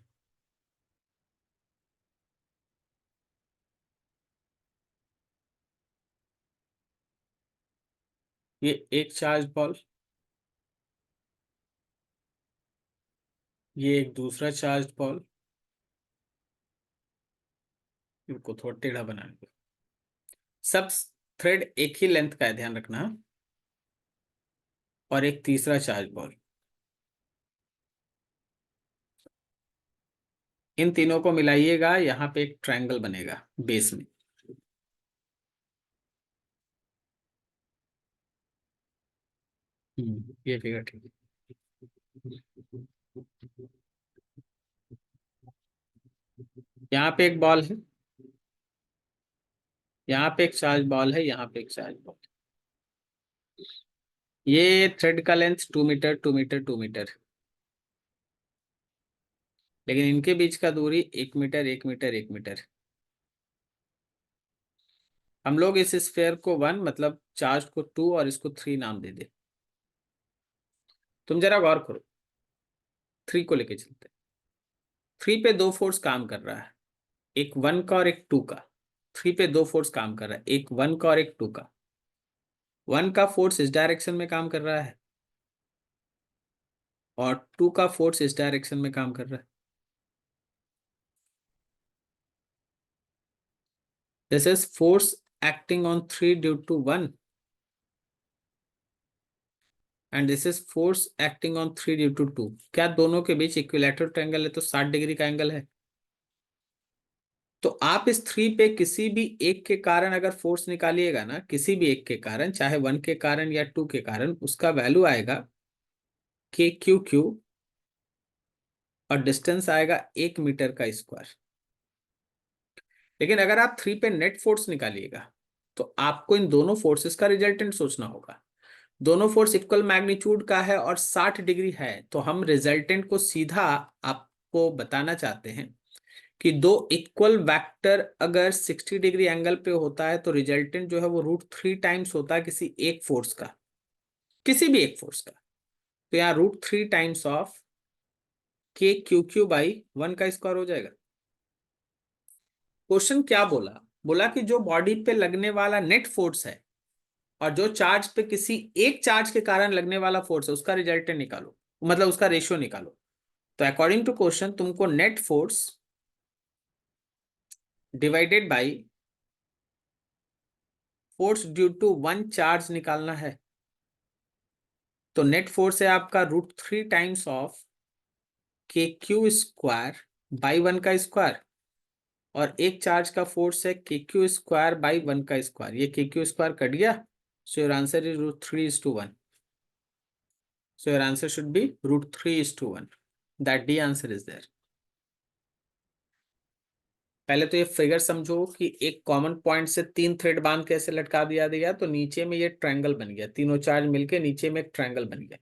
ये एक चार्ज बॉल, ये एक दूसरा चार्ज बॉल। इनको थोड़ा टेढ़ा बनाएंगे। सब थ्रेड एक ही लेंथ का है, ध्यान रखना। और एक तीसरा चार्ज बॉल। इन तीनों को मिलाइएगा, यहाँ पे एक ट्रायंगल बनेगा बेस में। ये फिगर ठीक है। यहाँ पे एक बॉल है, यहाँ पे एक चार्ज बॉल है, यहाँ पे एक चार्ज बॉल। ये थ्रेड का लेंथ 2 मीटर 2 मीटर 2 मीटर, लेकिन इनके बीच का दूरी 1 मीटर 1 मीटर 1 मीटर। हम लोग इस स्फेयर को 1 मतलब चार्ज को 2 और इसको 3 नाम दे दे। तुम जरा गौर करो, 3 को लेके चलते हैं। 3 पे दो फोर्स काम कर रहा है, एक 1 का और एक 2 का। 3 पे दो फोर्स काम कर रहा है, एक 1 का और एक 2 का। 1 का फोर्स इस डायरेक्शन में काम कर रहा है और 2 का फोर्स इस डायरेक्शन में काम कर रहा है। This is force acting on 3 due to 1 and this is force acting on 3 due to 2। क्या दोनों के बीच इक्विलैटरल ट्रायंगल है, तो 60 डिग्री का एंगल है। तो आप इस 3 पे किसी भी एक के कारण अगर फोर्स निकालिएगा ना, किसी भी एक के कारण, चाहे 1 के कारण या 2 के कारण, उसका वैल्यू आएगा KQQ और डिस्टेंस आएगा 1 मीटर का स्क्वायर। लेकिन अगर आप 3 पे नेट फोर्स निकालिएगा तो आपको इन दोनों फोर्सेस का रिजल्टेंट सोचना होगा। दोनों फोर्स इक्वल मैग्नीट्यूड का है और 60 डिग्री है, तो हम रिजल्टेंट को सीधा आपको बताना चाहते हैं कि दो इक्वल वेक्टर अगर 60 डिग्री एंगल पे होता है तो रिजल्टेंट जो है वो √3 टाइम्स होता है किसी एक फोर्स का, किसी भी एक फोर्स का। तो यहाँ √3 टाइम्स ऑफ KQQ/1 का स्क्वायर हो जाएगा। क्वेश्चन क्या बोला? बोला कि जो बॉडी पे लगने वाला नेट फोर्स है और जो चार्ज पे किसी एक चार्ज के कारण लगने वाला फोर्स है, उसका रिजल्टेंट निकालो, मतलब उसका रेशियो निकालो। तो अकॉर्डिंग टू क्वेश्चन तुमको net force divided by force due to 1 charge निकालना है। तो नेट फोर्स है आपका √3 टाइम्स ऑफ KQ²/1 का स्क्वायर, और एक चार्ज का फोर्स है KQ²/1 का स्क्वायर। ये KQ² कट गया, so your answer is √3:1। So your answer should be √3:1. That D answer is there. पहले तो ये फिगर समझो कि एक कॉमन पॉइंट से 3 थ्रेड बांध के ऐसे लटका दिया गया, तो नीचे में ये ट्रायंगल बन गया, तीनों चार्ज मिलके नीचे में एक ट्रायंगल बन गया।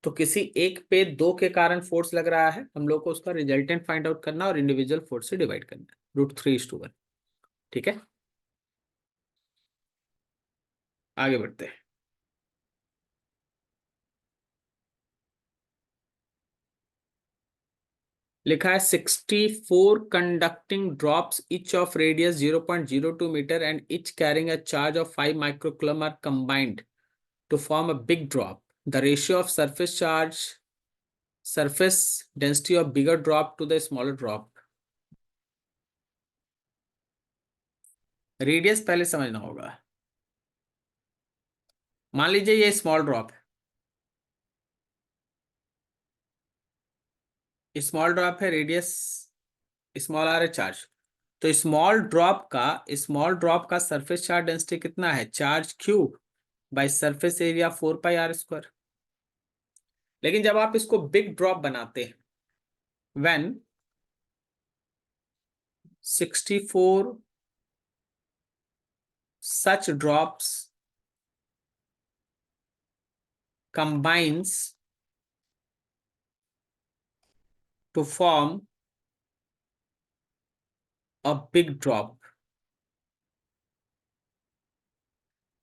तो किसी एक पे 2 के कारण फोर्स लग रहा है, हम लोग को उसका रिजल्टेंट फाइंड आउट करना और इंडिविजुअल फोर्स से डिवाइड करना है, √3:1। ठीक है, आगे बढ़ते हैं। लिखा है 64 conducting drops each of radius 0.02 meter and each carrying a charge of 5 microcoulomb are combined to form a big drop. The ratio of surface density of bigger drop to the smaller drop. Radius पहले समझना होगा। मान लीजिए ये small drop है, small drop है, radius small are है, charge. तो स्मॉल ड्रॉप का सरफेस चार्ज डेंसिटी कितना है? Charge cube by surface area 4πr²। लेकिन जब आप इसको बिग ड्रॉप बनाते हैं, when 64 such drops combines to form a big drop,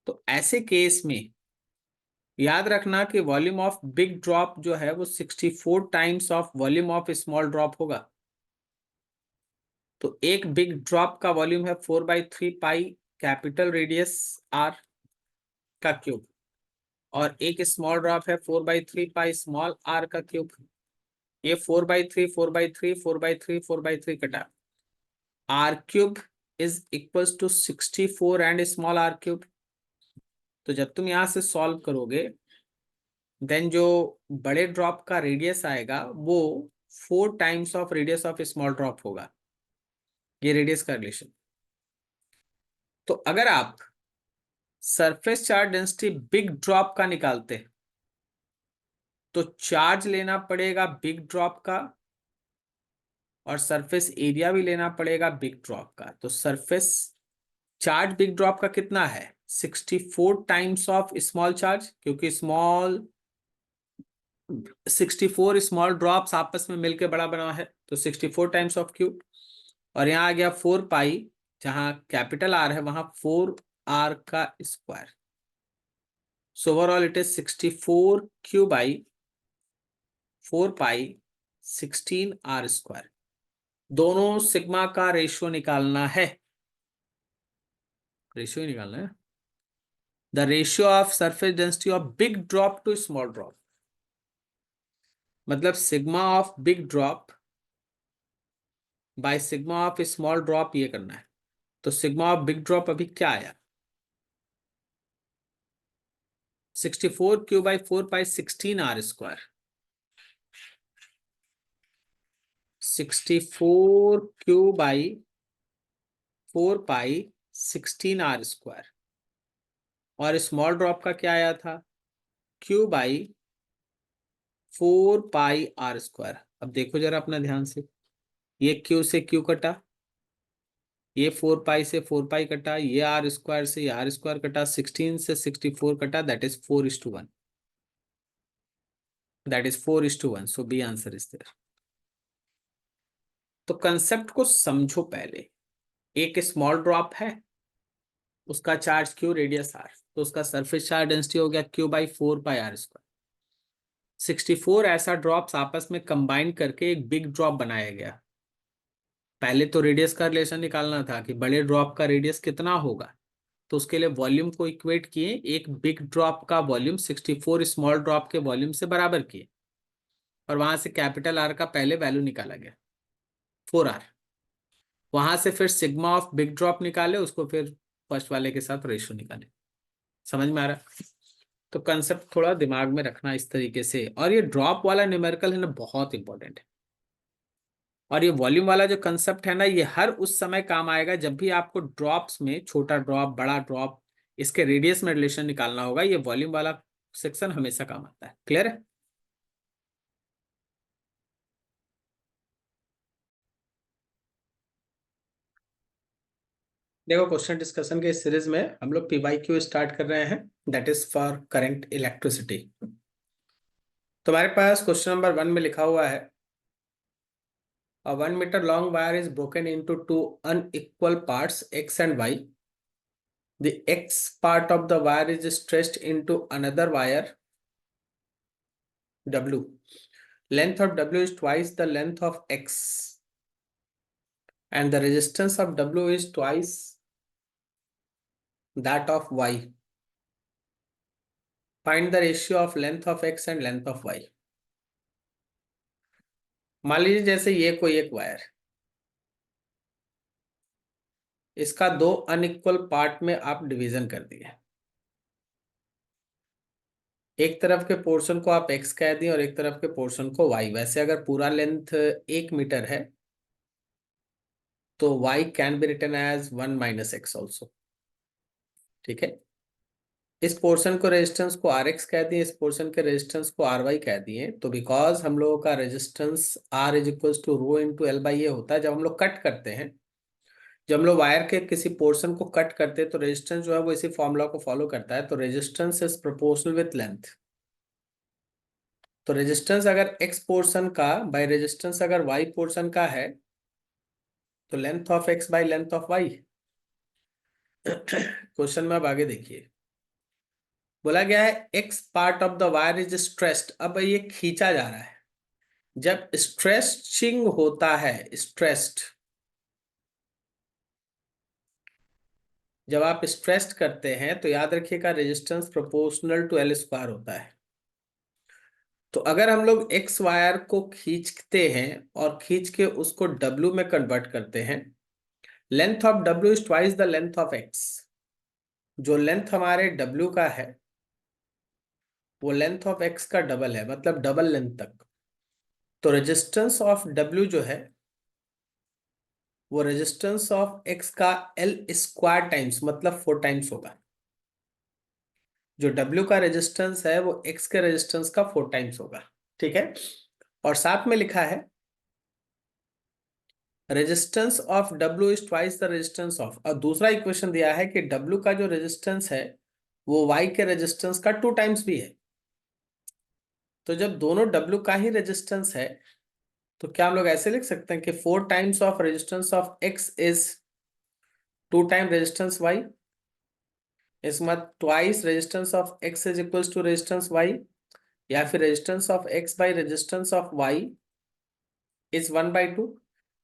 तो ऐसे केस में याद रखना कि वॉल्यूम ऑफ बिग ड्रॉप जो है वो 64 times of volume of small drop होगा। तो एक बिग ड्रॉप का वॉल्यूम है 4/3 पाई कैपिटल रेडियस आर का क्यूब, और एक स्मॉल ड्रॉप है 4/3 पाई स्मॉल आर का क्यूब। ये 4/3 4/3 4/3 4/3 कटा, R cube is equals to 64 and small R cube. तो जब तुम यहां से सॉल्व करोगे देन जो बड़े ड्रॉप का रेडियस आएगा वो 4 times of radius of small drop होगा। ये रेडियस का रिलेशन। तो अगर आप surface charge density big drop का निकालते तो चार्ज लेना पड़ेगा बिग ड्रॉप का और सरफेस एरिया भी लेना पड़ेगा बिग ड्रॉप का। तो सरफेस चार्ज बिग ड्रॉप का कितना है 64 टाइम्स ऑफ स्मॉल चार्ज, क्योंकि 64 स्मॉल ड्रॉप्स आपस में मिलकर बड़ा बना है, तो 64 टाइम्स ऑफ क्यूब। और यहाँ आ गया 4 पाई, जहां कैपिटल आर है वहां 4 आर का square. So overall it is 64 cube आई 4 पाई 16 आर स्क्वायर। दोनों सिग्मा का रेशियो निकालना है, रेशियो ही निकालना है। The ratio of surface density of big drop to small drop, मतलब sigma of big drop by sigma of small drop, ये करना है। तो सिग्मा ऑफ बिग ड्रॉप अभी क्या आया 64 q by 4 pi 16 are square. 64 q by 4 pi 16 are square, और small drop का क्या आया था q by 4 pi are square. अब देखो जरा अपना ध्यान से, ये क्यू से क्यू कटा, ये 4 पाई से 4 पाई कटा, ये आर स्क्वायर से ये आर स्क्वायर कटा, 16 से 64 कटा, that is 4:1। That is 4:1। So B answer is there. तो कंसेप्ट को समझो पहले। एक स्मॉल ड्रॉप है, उसका चार्ज क्यू रेडियस आर, तो उसका सरफेस चार्ज डेंसिटी हो गया q by 4 pi are square. 64 ऐसा ड्रॉप्स आपस में कंबाइन करके एक बिग ड्रॉप बनाया गया। पहले तो रेडियस का रिलेशन निकालना था कि बड़े ड्रॉप का रेडियस कितना होगा, तो उसके लिए वॉल्यूम को इक्वेट किए, एक बिग ड्रॉप का वॉल्यूम 64 स्मॉल ड्रॉप के वॉल्यूम से बराबर किए, और वहां से कैपिटल आर का पहले वैल्यू निकाला गया 4 आर। वहां से फिर सिग्मा ऑफ बिग ड्रॉप निकाले, उसको फिर फर्स्ट वाले के साथ रेशियो निकाले। समझ में आ रहा है? तो कंसेप्ट थोड़ा दिमाग में रखना इस तरीके से। और ये ड्रॉप वाला न्यूमेरिकल है ना, बहुत इंपॉर्टेंट है। और ये वॉल्यूम वाला जो कंसेप्ट है ना, ये हर उस समय काम आएगा जब भी आपको ड्रॉप्स में छोटा ड्रॉप बड़ा ड्रॉप इसके रेडियस में रिलेशन निकालना होगा। ये वॉल्यूम वाला सेक्शन हमेशा काम आता है। क्लियर है? देखो क्वेश्चन डिस्कशन के इस सीरीज में हम लोग पीवाईक्यू स्टार्ट कर रहे हैं, that is for current electricity. तुम्हारे पास क्वेश्चन नंबर 1 में लिखा हुआ है a 1 meter long wire is broken into two unequal parts x and y. The x part of the wire is stretched into another wire w. Length of w is twice the length of x and the resistance of w is twice that of y. Find the ratio of length of x and length of y. मान लीजिए जैसे ये कोई एक wire, इसका दो unequal part में आप डिवीजन कर दिए। एक तरफ के पोर्शन को आप x कह दिए और एक तरफ के पोर्शन को y। वैसे अगर पूरा लेंथ 1 मीटर है तो y can be written as 1 - x also. ठीक है, इस पोर्शन को रेजिस्टेंस को rx कह दिए, इस पोर्शन के रेजिस्टेंस को ry कह दिए। तो बिकॉज हम लोगों का resistance r is equals to rho into l by a होता है। जब हम लोग कट करते हैं, जब हम लोग वायर के किसी पोर्शन को कट करते हैं तो रेजिस्टेंस जो है वो इसी फॉर्मूला को फॉलो करता है। तो resistance is proportional with length. तो रेजिस्टेंस अगर x पोर्शन का बाय रेजिस्टेंस अगर y पोर्शन का है तो length of x by length of Y. Question में अब आगे देखिए, बोला गया है X part of the wire is stressed. अब ये खींचा जा रहा है। जब स्ट्रेचिंग होता है, स्ट्रेस्ड, जब आप स्ट्रेस्ड करते हैं तो याद रखिएगा resistance proportional to L square होता है। तो अगर हम लोग एक्स वायर को खींचते हैं और खींच के उसको डब्ल्यू में कन्वर्ट करते हैं, length of W is twice the length of x. जो लेंथ हमारे डब्ल्यू का है वो लेंथ ऑफ एक्स का डबल है, मतलब डबल लेंथ तक। तो रेजिस्टेंस ऑफ डब्ल्यू जो है वो रेजिस्टेंस ऑफ एक्स का एल स्क्वायर टाइम्स, मतलब 4 टाइम्स होगा। जो डब्ल्यू का रेजिस्टेंस है वो एक्स के रेजिस्टेंस का 4 टाइम्स होगा। ठीक है। और साथ में लिखा है resistance of W is twice the resistance of, और दूसरा इक्वेशन दिया है कि डब्ल्यू का जो रेजिस्टेंस है वो वाई के रेजिस्टेंस का 2 टाइम्स भी है। तो जब दोनों डब्ल्यू का ही रेजिस्टेंस है तो क्या हम लोग ऐसे लिख सकते हैं कि 4 times of resistance of x is 2 time resistance y. इसमें twice resistance of x is equals to resistance y, या फिर resistance of x by resistance of Y is 1/2।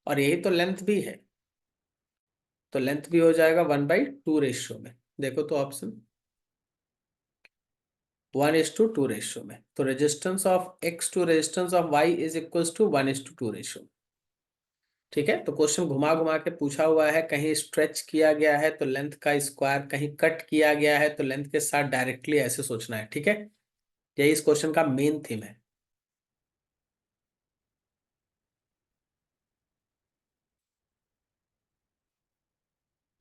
और यही तो लेंथ भी है, तो लेंथ भी हो जाएगा 1/2 रेशियो में। देखो तो ऑप्शन 1:2 रेशियो में। तो resistance of X to resistance of Y is equals to 1:2 ratio. ठीक है। तो क्वेश्चन घुमा घुमा के पूछा हुआ है, कहीं स्ट्रेच किया गया है तो लेंथ का स्क्वायर, कहीं कट किया गया है तो लेंथ के साथ डायरेक्टली ऐसे सोचना है। ठीक है, यही इस क्वेश्चन का मेन थीम है।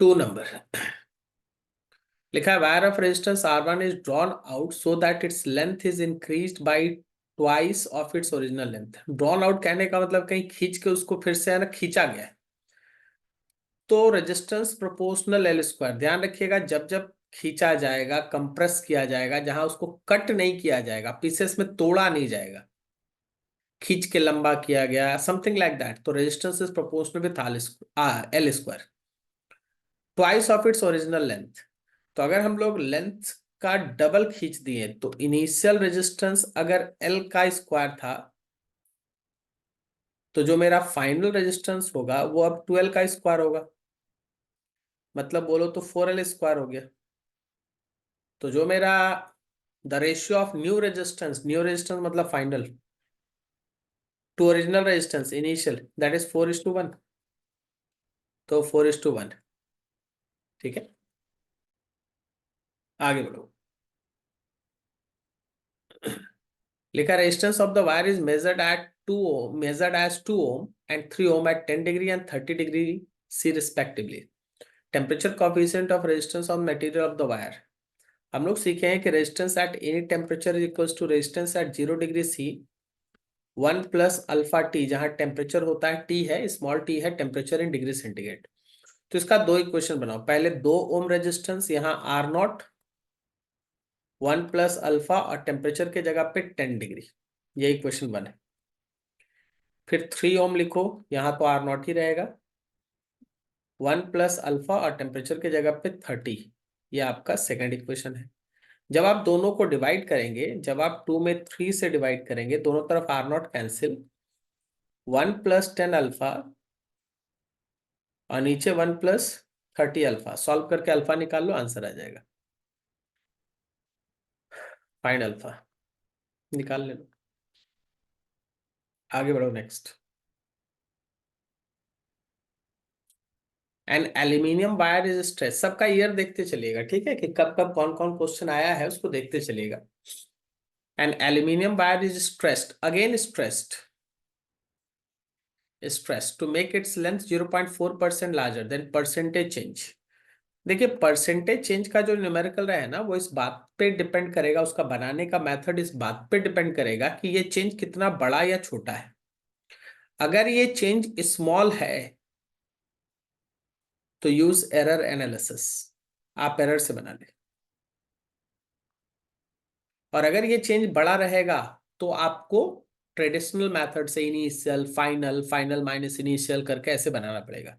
2 नंबर लिखा है wire of resistance R1 is drawn out so that its length is increased by twice of its original length. Drawn out कहने का मतलब कहीं खींच के उसको फिर से है ना खींचा गया है। तो रेजिस्टेंस प्रोपोर्शनल एल स्क्वायर, ध्यान रखिएगा जब जब खींचा जाएगा, कंप्रेस किया जाएगा, जहां उसको कट नहीं किया जाएगा, पीसेस में तोड़ा नहीं जाएगा, खींच के लंबा किया गया, समथिंग लाइक दैट, तो resistance is proportional with L square twice of its original length. तो अगर हम लोग लेंथ का डबल खींच दिए तो इनिशियल रेजिस्टेंस अगर एल का स्क्वायर था तो जो मेरा फाइनल रेजिस्टेंस होगा वो अब 12 का स्क्वायर होगा, मतलब बोलो तो 4L स्क्वायर हो गया। तो जो मेरा the ratio of new resistance मतलब final to original resistance initial, that is 4:1। तो 4:1। ठीक है, आगे बढ़ो। लिखा resistance of the wire is measured at 2 ohm, measured as 2 ohm and 3 ohm at 10 degree and 30 degree C respectively. Temperature coefficient of resistance of material of the wire. हम लोग सीखे हैं कि resistance at any temperature is equals to resistance at 0 degree C 1 plus alpha T, जहां temperature होता है T है, small T है टेम्परेचर इन डिग्री सेंटीग्रेड। तो इसका 2 इक्वेशन बनाओ। पहले 2 ओम रेजिस्टेंस, यहाँ R0 1 प्लस अल्फा और टेम्परेचर के जगह पे 10 डिग्री, ये इक्वेशन 1 है। फिर 3 ओम लिखो, यहाँ तो R0 ही रहेगा, 1 प्लस अल्फा और टेम्परेचर के जगह पे 30, ये आपका सेकेंड इक्वेशन है। जब आप दोनों को डिवाइड करेंगे, जब आप 2 में 3 से डिवाइड करेंगे, दोनों तरफ R0 कैंसिल, 1 प्लस 10 अल्फा और नीचे 1 प्लस 30 अल्फा, सॉल्व करके अल्फा निकाल लो, आंसर आ जाएगा। फाइंड अल्फा, निकाल ले लो, आगे बढ़ो next. An aluminium wire is stretch, सबका ईयर देखते चलिएगा, ठीक है, कि कब कब कौन कौन क्वेश्चन आया है उसको देखते चलिएगा। An aluminium wire is stressed, again stressed, stress to make its length 0.4% larger than percentage change। देखिए परसेंटेज चेंज का जो न्यूमेरिकल रहा है ना, वो इस बात पे डिपेंड करेगा, उसका बनाने का मेथड इस बात पे डिपेंड करेगा कि ये चेंज कितना बड़ा या छोटा है। अगर ये चेंज स्मॉल है तो यूज एरर एनालिसिस, आप एरर से बना ले। और अगर ये चेंज बड़ा रहेगा तो आपको ट्रेडिशनल मेथड से initial final, final minus initial करके ऐसे बनाना पड़ेगा।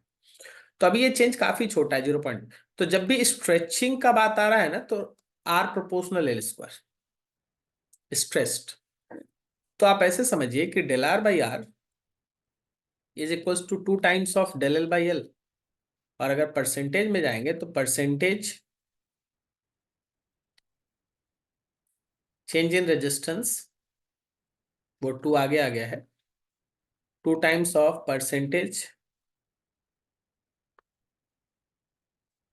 तो अभी ये चेंज काफी छोटा है, 0 पॉइंट। तो जब भी स्ट्रेचिंग का बात आ रहा है ना, तो R proportional L square stressed. तो आप ऐसे समझिए कि del R by R is equals to 2 times of del L by L. और अगर परसेंटेज में जाएंगे तो परसेंटेज चेंज इन रेजिस्टेंस वो 2 आगे आ गया है, 2 times of percentage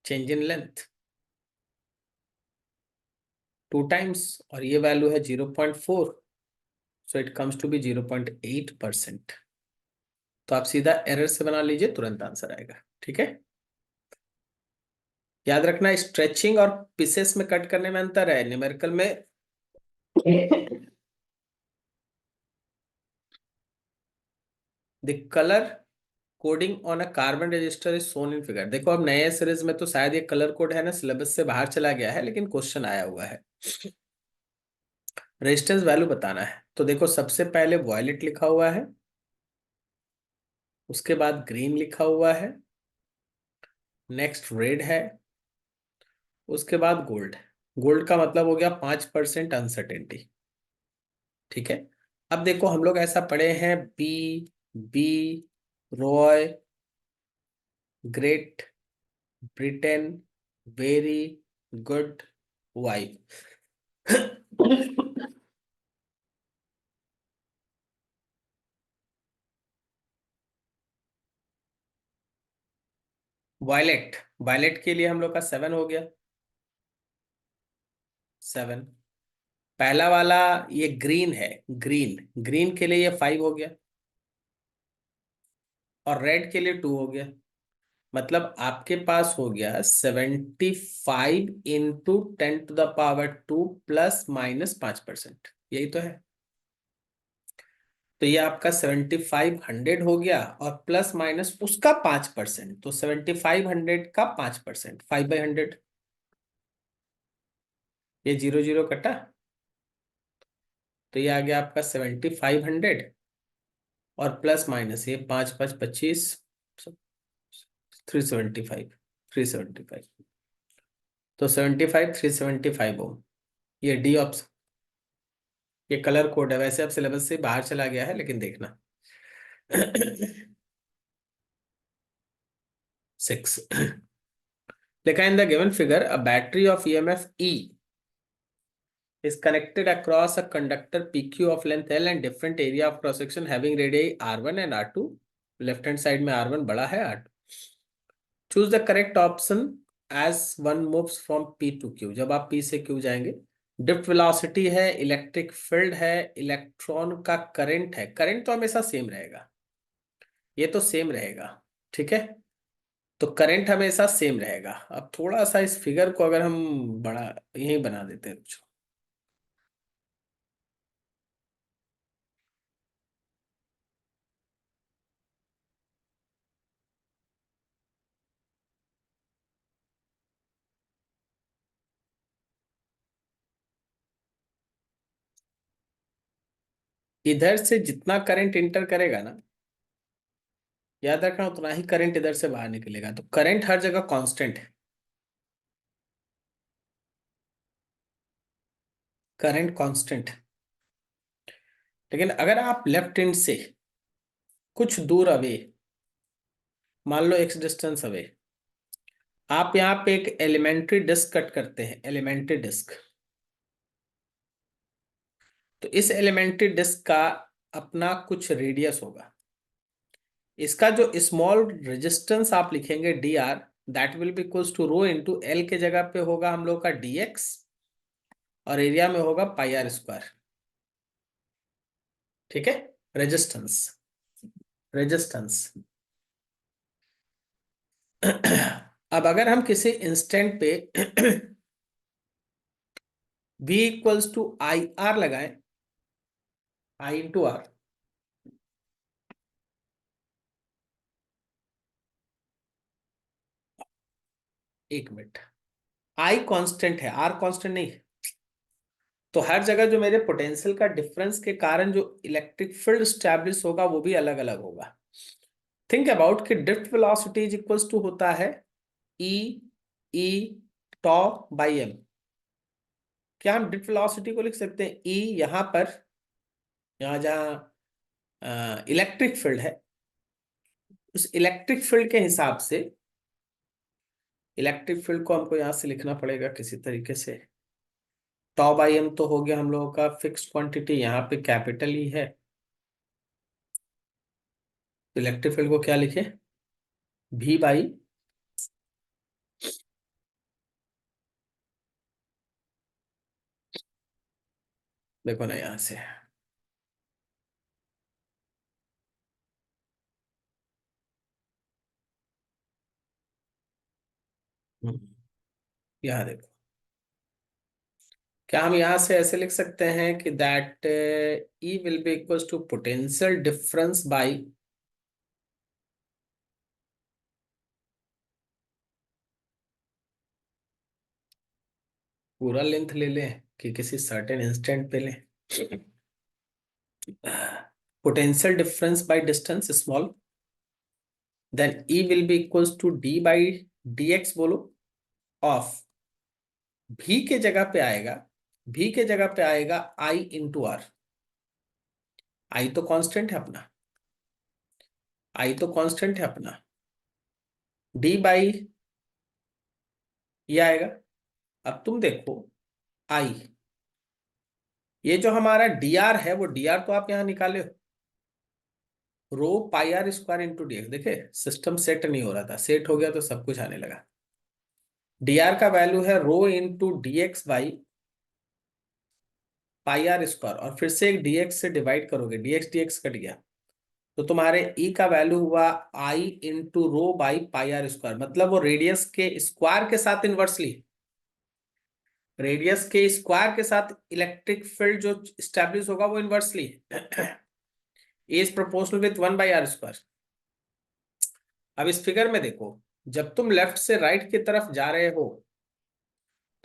change in length 2 times, और ये वैल्यू है 0.4, so it comes to be 0.8%। तो आप सीधा एरर से बना लीजिए, तुरंत आंसर आएगा। ठीक है, याद रखना स्ट्रेचिंग और पीसेस में कट करने में अंतर है, न्यूमेरिकल में the colour coding on a carbon register is shown in figure. देखो अब नए सीरीज में तो शायद ये कलर कोड है ना, सिलेबस से बाहर चला गया है, लेकिन क्वेश्चन आया हुआ है। रेजिस्टेंस वैल्यू बताना है, तो देखो सबसे पहले वॉयलेट लिखा हुआ है, उसके बाद ग्रीन लिखा हुआ है, नेक्स्ट रेड है, उसके बाद गोल्ड। गोल्ड का मतलब हो गया 5% अनसर्टेनिटी। ठीक है, अब देखो हम लोग ऐसा पढ़े हैं, B, B, Roy, great, Britain, very, good, wife. Violet, violet के लिए हम लोग का 7 हो गया, 7। पहला वाला ये ग्रीन है, ग्रीन, ग्रीन के लिए ये 5 हो गया, और रेड के लिए 2 हो गया। मतलब आपके पास हो गया 75 × 10⁻² प्लस माइनस 5%, यही तो है। तो ये आपका 7500 हो गया, और प्लस माइनस उसका 5%, तो 7500 का 5%, 5/100। ये 0 0 कटा, तो ये आ गया आपका 7500, और प्लस माइनस ये 5×5 = 25, 375, 375। तो 75 375 ओम, ये डी ऑप्शन। ये कलर कोड है, वैसे अब सिलेबस से बाहर चला गया है, लेकिन देखना। 6 लिखा in the given figure a battery of EMF E is connected across a conductor PQ of length L and different area of cross section having radii R1 and R2। Left hand side में R1 बड़ा है, R2। Choose the correct option as one moves from P to Q। जब आप P से Q जाएंगे, drift velocity है, electric field है, electron का करंट है। करंट तो हमेशा सेम रहेगा, ये तो सेम रहेगा। ठीक है, तो करंट हमेशा सेम रहेगा। अब थोड़ा सा इस फिगर को अगर हम बड़ा यही बना देते हैं कुछ, इधर से जितना करंट इंटर करेगा ना, याद रखना उतना ही करंट इधर से बाहर निकलेगा। तो करंट हर जगह कांस्टेंट है, करंट कांस्टेंट। लेकिन अगर आप लेफ्ट हैंड से कुछ दूर अवे, मान लो x डिस्टेंस अवे, आप यहाँ पे एक एलिमेंट्री डिस्क कट करते हैं, एलिमेंट्री डिस्क, तो इस एलिमेंट्री डिस्क का अपना कुछ रेडियस होगा। इसका जो स्मॉल रेजिस्टेंस आप लिखेंगे D R, that will be equals to rho into L के जगह पे होगा हम लोग का डी एक्स, और एरिया में होगा πr²। ठीक है, रेजिस्टेंस, रेजिस्टेंस। अब अगर हम किसी इंस्टेंट पे v equals to I R लगाएं, आई इंटू आर, एक मिनट, आई कांस्टेंट है, आर कांस्टेंट नहीं है। तो हर जगह जो मेरे पोटेंशियल का डिफरेंस के कारण जो इलेक्ट्रिक फील्ड स्टैब्लिश होगा वो भी अलग अलग होगा। थिंक अबाउट कि drift velocity is equals to होता है ई ई टॉ बाई एम। क्या हम ड्रिफ्ट वेलोसिटी को लिख सकते हैं ई यहां पर, यहां जहां इलेक्ट्रिक फील्ड है, उस इलेक्ट्रिक फील्ड के हिसाब से, इलेक्ट्रिक फील्ड को हमको यहां से लिखना पड़ेगा किसी तरीके से। टॉ बाई एम तो हो गया हम लोगों का फिक्स्ड क्वांटिटी, यहाँ पे कैपिटल ई है, तो इलेक्ट्रिक फील्ड को क्या लिखे, भी बाई देखो ना यहां से, यहां देखो, क्या हम यहां से ऐसे लिख सकते हैं कि that E will be equals to potential difference by, पूरा लेंथ ले लें कि किसी सर्टेन इंस्टेंट पे लें, potential difference by distance small, then E will be equals to D by D X बोलो, ऑफ भी के जगह पे आएगा, भी के जगह पे आएगा आई इंटू आर। आई तो कांस्टेंट है अपना, आई तो कांस्टेंट है अपना, डी बाई ये आएगा। अब तुम देखो आई, ये जो हमारा डी आर है वो डी आर तो आप यहां निकाले हो, rho pi are square into d x. देखे सिस्टम सेट नहीं हो रहा था, सेट हो गया तो सब कुछ आने लगा। डी आर का वैल्यू है rho into d x by pi are square, और फिर से एक dx से डिवाइड करोगे, dx dx कट गया, तो तुम्हारे e का वैल्यू हुआ i into rho by pi are square, मतलब वो रेडियस के स्क्वायर के साथ इनवर्सली, रेडियस के स्क्वायर के साथ इलेक्ट्रिक फील्ड जो स्टैब्लिश होगा वो inversely is proportional with 1/r²। अब इस फिगर में देखो, जब तुम लेफ्ट से राइट की तरफ जा रहे हो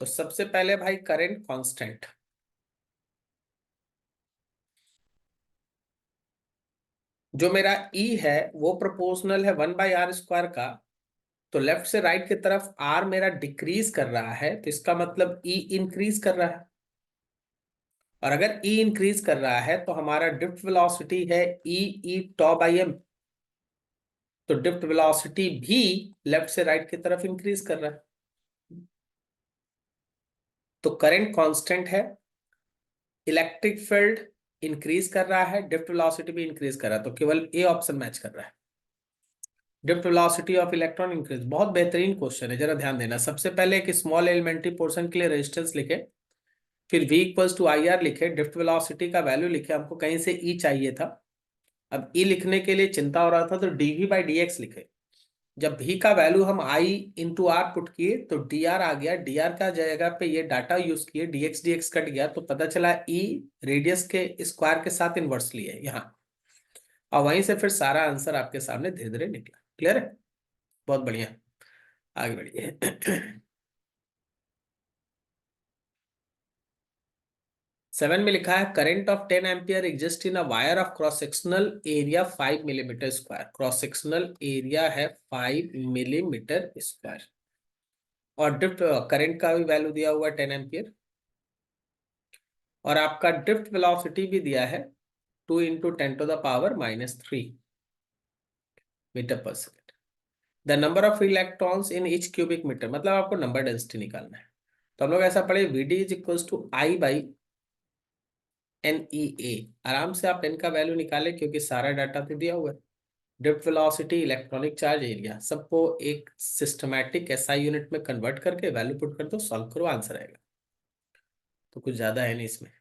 तो सबसे पहले भाई करंट कांस्टेंट, जो मेरा E है वो प्रोपोर्शनल है 1/r² का, तो लेफ्ट से राइट की तरफ R मेरा डिक्रीज कर रहा है, तो इसका मतलब E इंक्रीज कर रहा है, और अगर E इंक्रीज कर रहा है तो हमारा ड्रिफ्ट वेलोसिटी है E टॉ बाई एम, तो ड्रिफ्ट वेलोसिटी भी लेफ्ट से राइट की तरफ इंक्रीज कर रहा है, तो करंट कांस्टेंट है, इलेक्ट्रिक फील्ड इंक्रीज कर रहा है, ड्रिफ्ट वेलोसिटी भी इंक्रीज कर रहा है, तो केवल ए ऑप्शन मैच कर रहा है, drift velocity of electron increase. बहुत बेहतरीन क्वेश्चन है, जरा ध्यान देना। सबसे पहले एक स्मॉल एलिमेंट्री पोर्शन के लिए रेजिस्टेंस लिखे, फिर V equals to I R लिखे, ड्रिफ्ट वेलोसिटी का वैल्यू लिखे, हमको कहीं से E चाहिए था, अब E लिखने के लिए चिंता हो रहा था तो dV बाई डी एक्स लिखे। जब V का वैल्यू हम I इंटू आर पुट किए तो dr आ गया, dr का जगह पे ये डाटा यूज किए, dx dx कट गया, तो पता चला E रेडियस के स्क्वायर के साथ इनवर्सली है यहाँ, और वहीं से फिर सारा आंसर आपके सामने धीरे धीरे निकला। क्लियर है, बहुत बढ़िया, आगे बढ़िए। 7 में लिखा है current of 10 ampere exist in a wire of cross sectional area 5 millimetre square, cross sectional area है 5 मिलीमीटर स्क्वायर, और ड्रिफ्ट करंट का भी वैल्यू दिया हुआ है 10 एम्पियर, और आपका ड्रिफ्ट वेलोसिटी भी दिया है 2 इंटू 10⁻³ मीटर पर second. The number of electrons in each cubic metre, मतलब आपको नंबर डेंसिटी निकालना है, तो हम लोग ऐसा पढ़े Vd is equals to I by NEA, आराम से आप n का वैल्यू निकाले क्योंकि सारा डाटा तो दिया हुआ है, drift velocity, electronic charge, area, सबको एक सिस्टमैटिक SI यूनिट में कन्वर्ट करके वैल्यू पुट कर दो, सॉल्व करो, आंसर आएगा, तो कुछ ज्यादा है नहीं इसमें।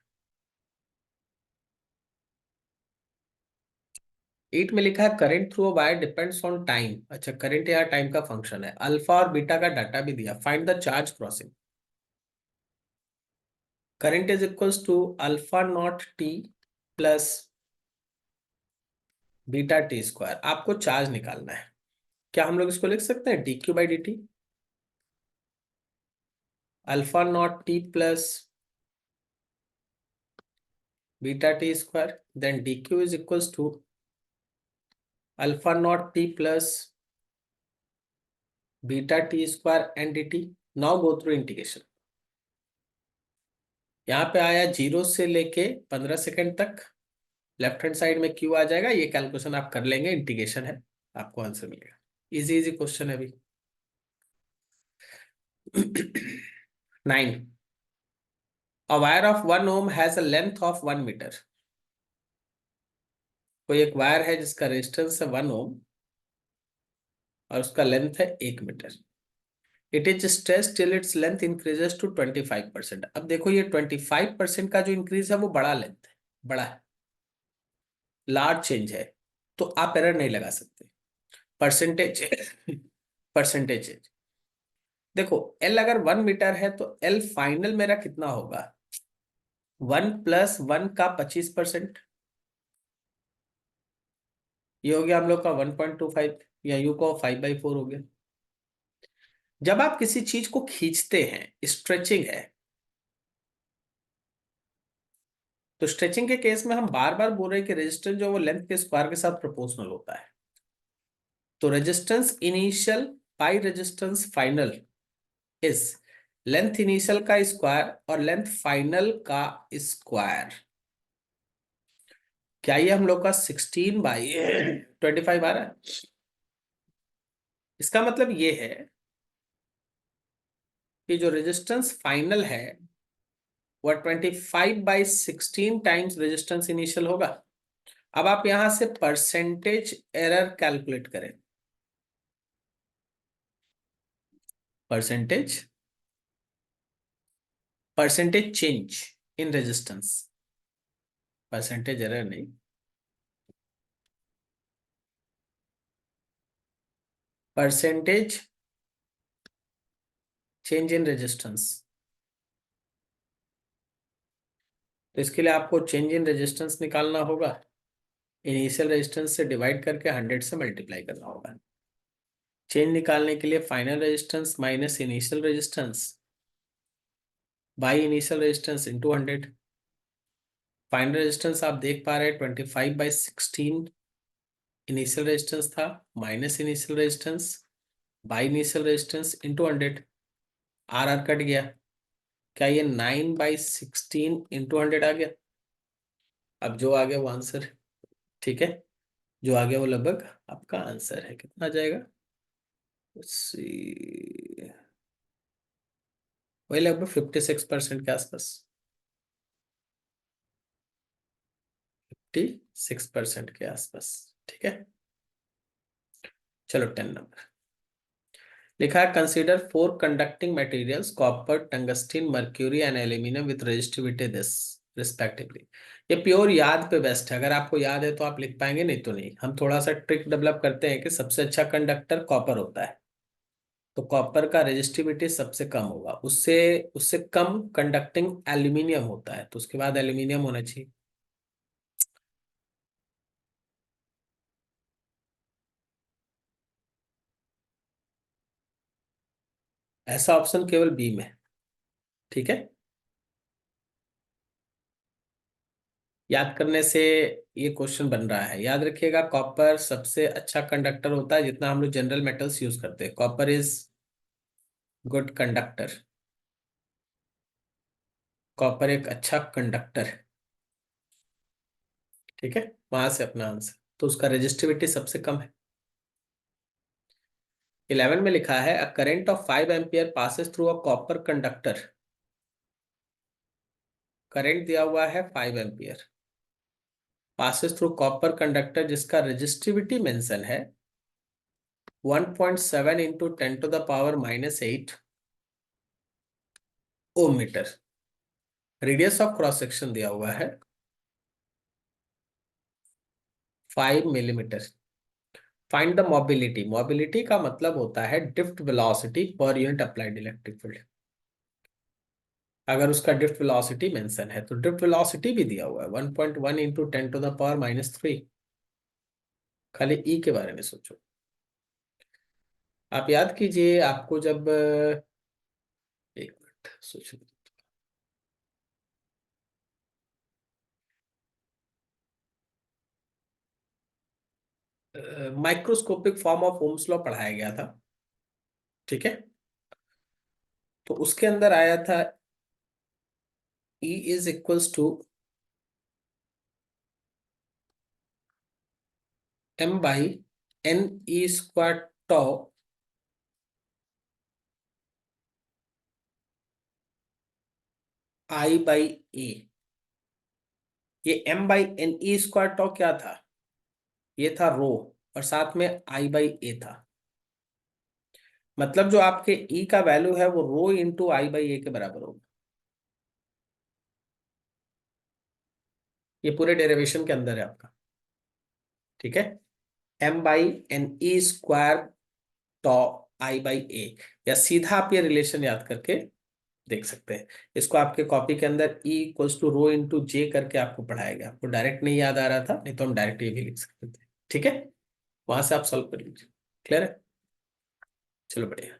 8 में लिखा है current through a wire depends on time. अच्छा, करंट यहाँ टाइम का फंक्शन है, अल्फा और बीटा का डाटा भी दिया, find the charge crossing. Current is equals to alpha not T plus beta T square, आपको चार्ज निकालना है। क्या हम लोग इसको लिख सकते हैं dq/dt, alpha not T plus beta T square, then dq is equals to alpha not T plus beta T square and D T. Now go through integration. यहाँ पे आया 0 से लेके 15 सेकंड तक, लेफ्ट हैंड साइड में q आ जाएगा, ये कैलकुलेशन आप कर लेंगे, इंटीग्रेशन है, आपको आंसर मिलेगा। इजी इजी क्वेश्चन है अभी। 9, a wire of 1 ohm has a length of 1 metre. कोई एक वायर है जिसका रेजिस्टेंस है 1 ओम और उसका लेंथ है 1 metre. It is stretch till its length increases to 25%। अब देखो ये 25% का जो इंक्रीज है वो बड़ा लेंथ है, बड़ा है, लार्ज चेंज है, तो आप एरर नहीं लगा सकते। Percentage percentage change. देखो एल अगर 1 मीटर है तो एल फाइनल मेरा कितना होगा, 1 + 1 का 25%। ये हो गया हम लोग का 1.25, या यू को 5/4 हो गया। जब आप किसी चीज को खींचते हैं, स्ट्रेचिंग है, तो स्ट्रेचिंग के केस में हम बार बार बोल रहे हैं कि रेजिस्टेंस जो वो लेंथ के स्क्वायर के साथ प्रोपोर्शनल होता है। तो resistance initial by resistance final is length initial का स्क्वायर और लेंथ फाइनल का स्क्वायर। क्या ये हम लोग का 16/25 आ रहा है? इसका मतलब ये है कि जो रेजिस्टेंस फाइनल है वह 25/16 टाइम्स रेजिस्टेंस इनिशियल होगा। अब आप यहां से परसेंटेज एरर कैलकुलेट करें। Percentage percentage change in resistance, percentage error नहीं, परसेंटेज चेंज इन रेजिस्टेंस। तो इसके लिए आपको चेंज इन रेजिस्टेंस निकालना होगा, इनिशियल रेजिस्टेंस से डिवाइड करके 100 से मल्टीप्लाई करना होगा। चेंज निकालने के लिए final resistance minus initial resistance by initial resistance into 100। Final resistance आप देख पा रहे हैं 25/16 इनिशियल रेजिस्टेंस था, minus initial resistance by initial resistance into 100। R R cut गया, क्या ये 9/16 इंटू 100 आ गया? अब जो आ गया वो आंसर है, ठीक है, जो आ गया वो लगभग आपका आंसर है। कितना आ जाएगा? वही लगभग 56% के आसपास, 56% के आसपास, ठीक है। चलो 10 नंबर लिखा है, consider 4 conducting materials copper, tungsten, mercury and aluminium with resistivity this respectively. ये प्योर याद पे बेस्ट है, अगर आपको याद है तो आप लिख पाएंगे, नहीं तो नहीं। हम थोड़ा सा ट्रिक डेवलप करते हैं कि सबसे अच्छा कंडक्टर कॉपर होता है, तो कॉपर का रेजिस्टिविटी सबसे कम होगा, उससे उससे कम कंडक्टिंग एल्यूमिनियम होता है, तो उसके बाद एल्यूमिनियम होना चाहिए। ऐसा ऑप्शन केवल बी में है, ठीक है। याद करने से ये क्वेश्चन बन रहा है, याद रखिएगा कॉपर सबसे अच्छा कंडक्टर होता है जितना हम लोग जनरल मेटल्स यूज करते हैं। Copper is good conductor, copper एक अच्छा कंडक्टर है, ठीक है। वहां से अपना आंसर, तो उसका रेजिस्टिविटी सबसे कम है। 11 में लिखा है, a current of 5 ampere passes through a copper conductor. Current दिया हुआ है 5 ampere, passes through copper conductor जिसका रेजिस्टिविटी मेंशन है 1.7 into 10⁻⁻8 ohm metre. Radius of cross section दिया हुआ है 5 millimetre. Find the mobility, mobility का मतलब होता है drift velocity per unit applied electric field. अगर उसका ड्रिफ्ट वेलोसिटी मेंशन है तो ड्रिफ्ट वेलोसिटी भी दिया हुआ है 1.1 इंटू 10⁻⁻3। खाली ई के बारे में सोचो। आप याद कीजिए, आपको जब एक मिनट सोचो, microscopic form of Ohm's law पढ़ाया गया था, ठीक है। तो उसके अंदर आया था E is equals to m by n e square tau I by A. ये m by n e square tau क्या था? ये था रो, और साथ में I बाई ए था। मतलब जो आपके E का वैल्यू है वो रो इंटू आई बाई ए के बराबर होगा। ये पूरे डेरिवेशन के अंदर है आपका, ठीक है। m by n e square tau I by A, या सीधा आप ये रिलेशन याद करके देख सकते हैं। इसको आपके कॉपी के अंदर E equals to rho into j करके आपको पढ़ाया गया। आपको डायरेक्ट नहीं याद आ रहा था, नहीं तो हम डायरेक्ट ये भी लिख सकते थे, ठीक है। वहां से आप सॉल्व कर लीजिए। क्लियर है? चलो बढ़िया।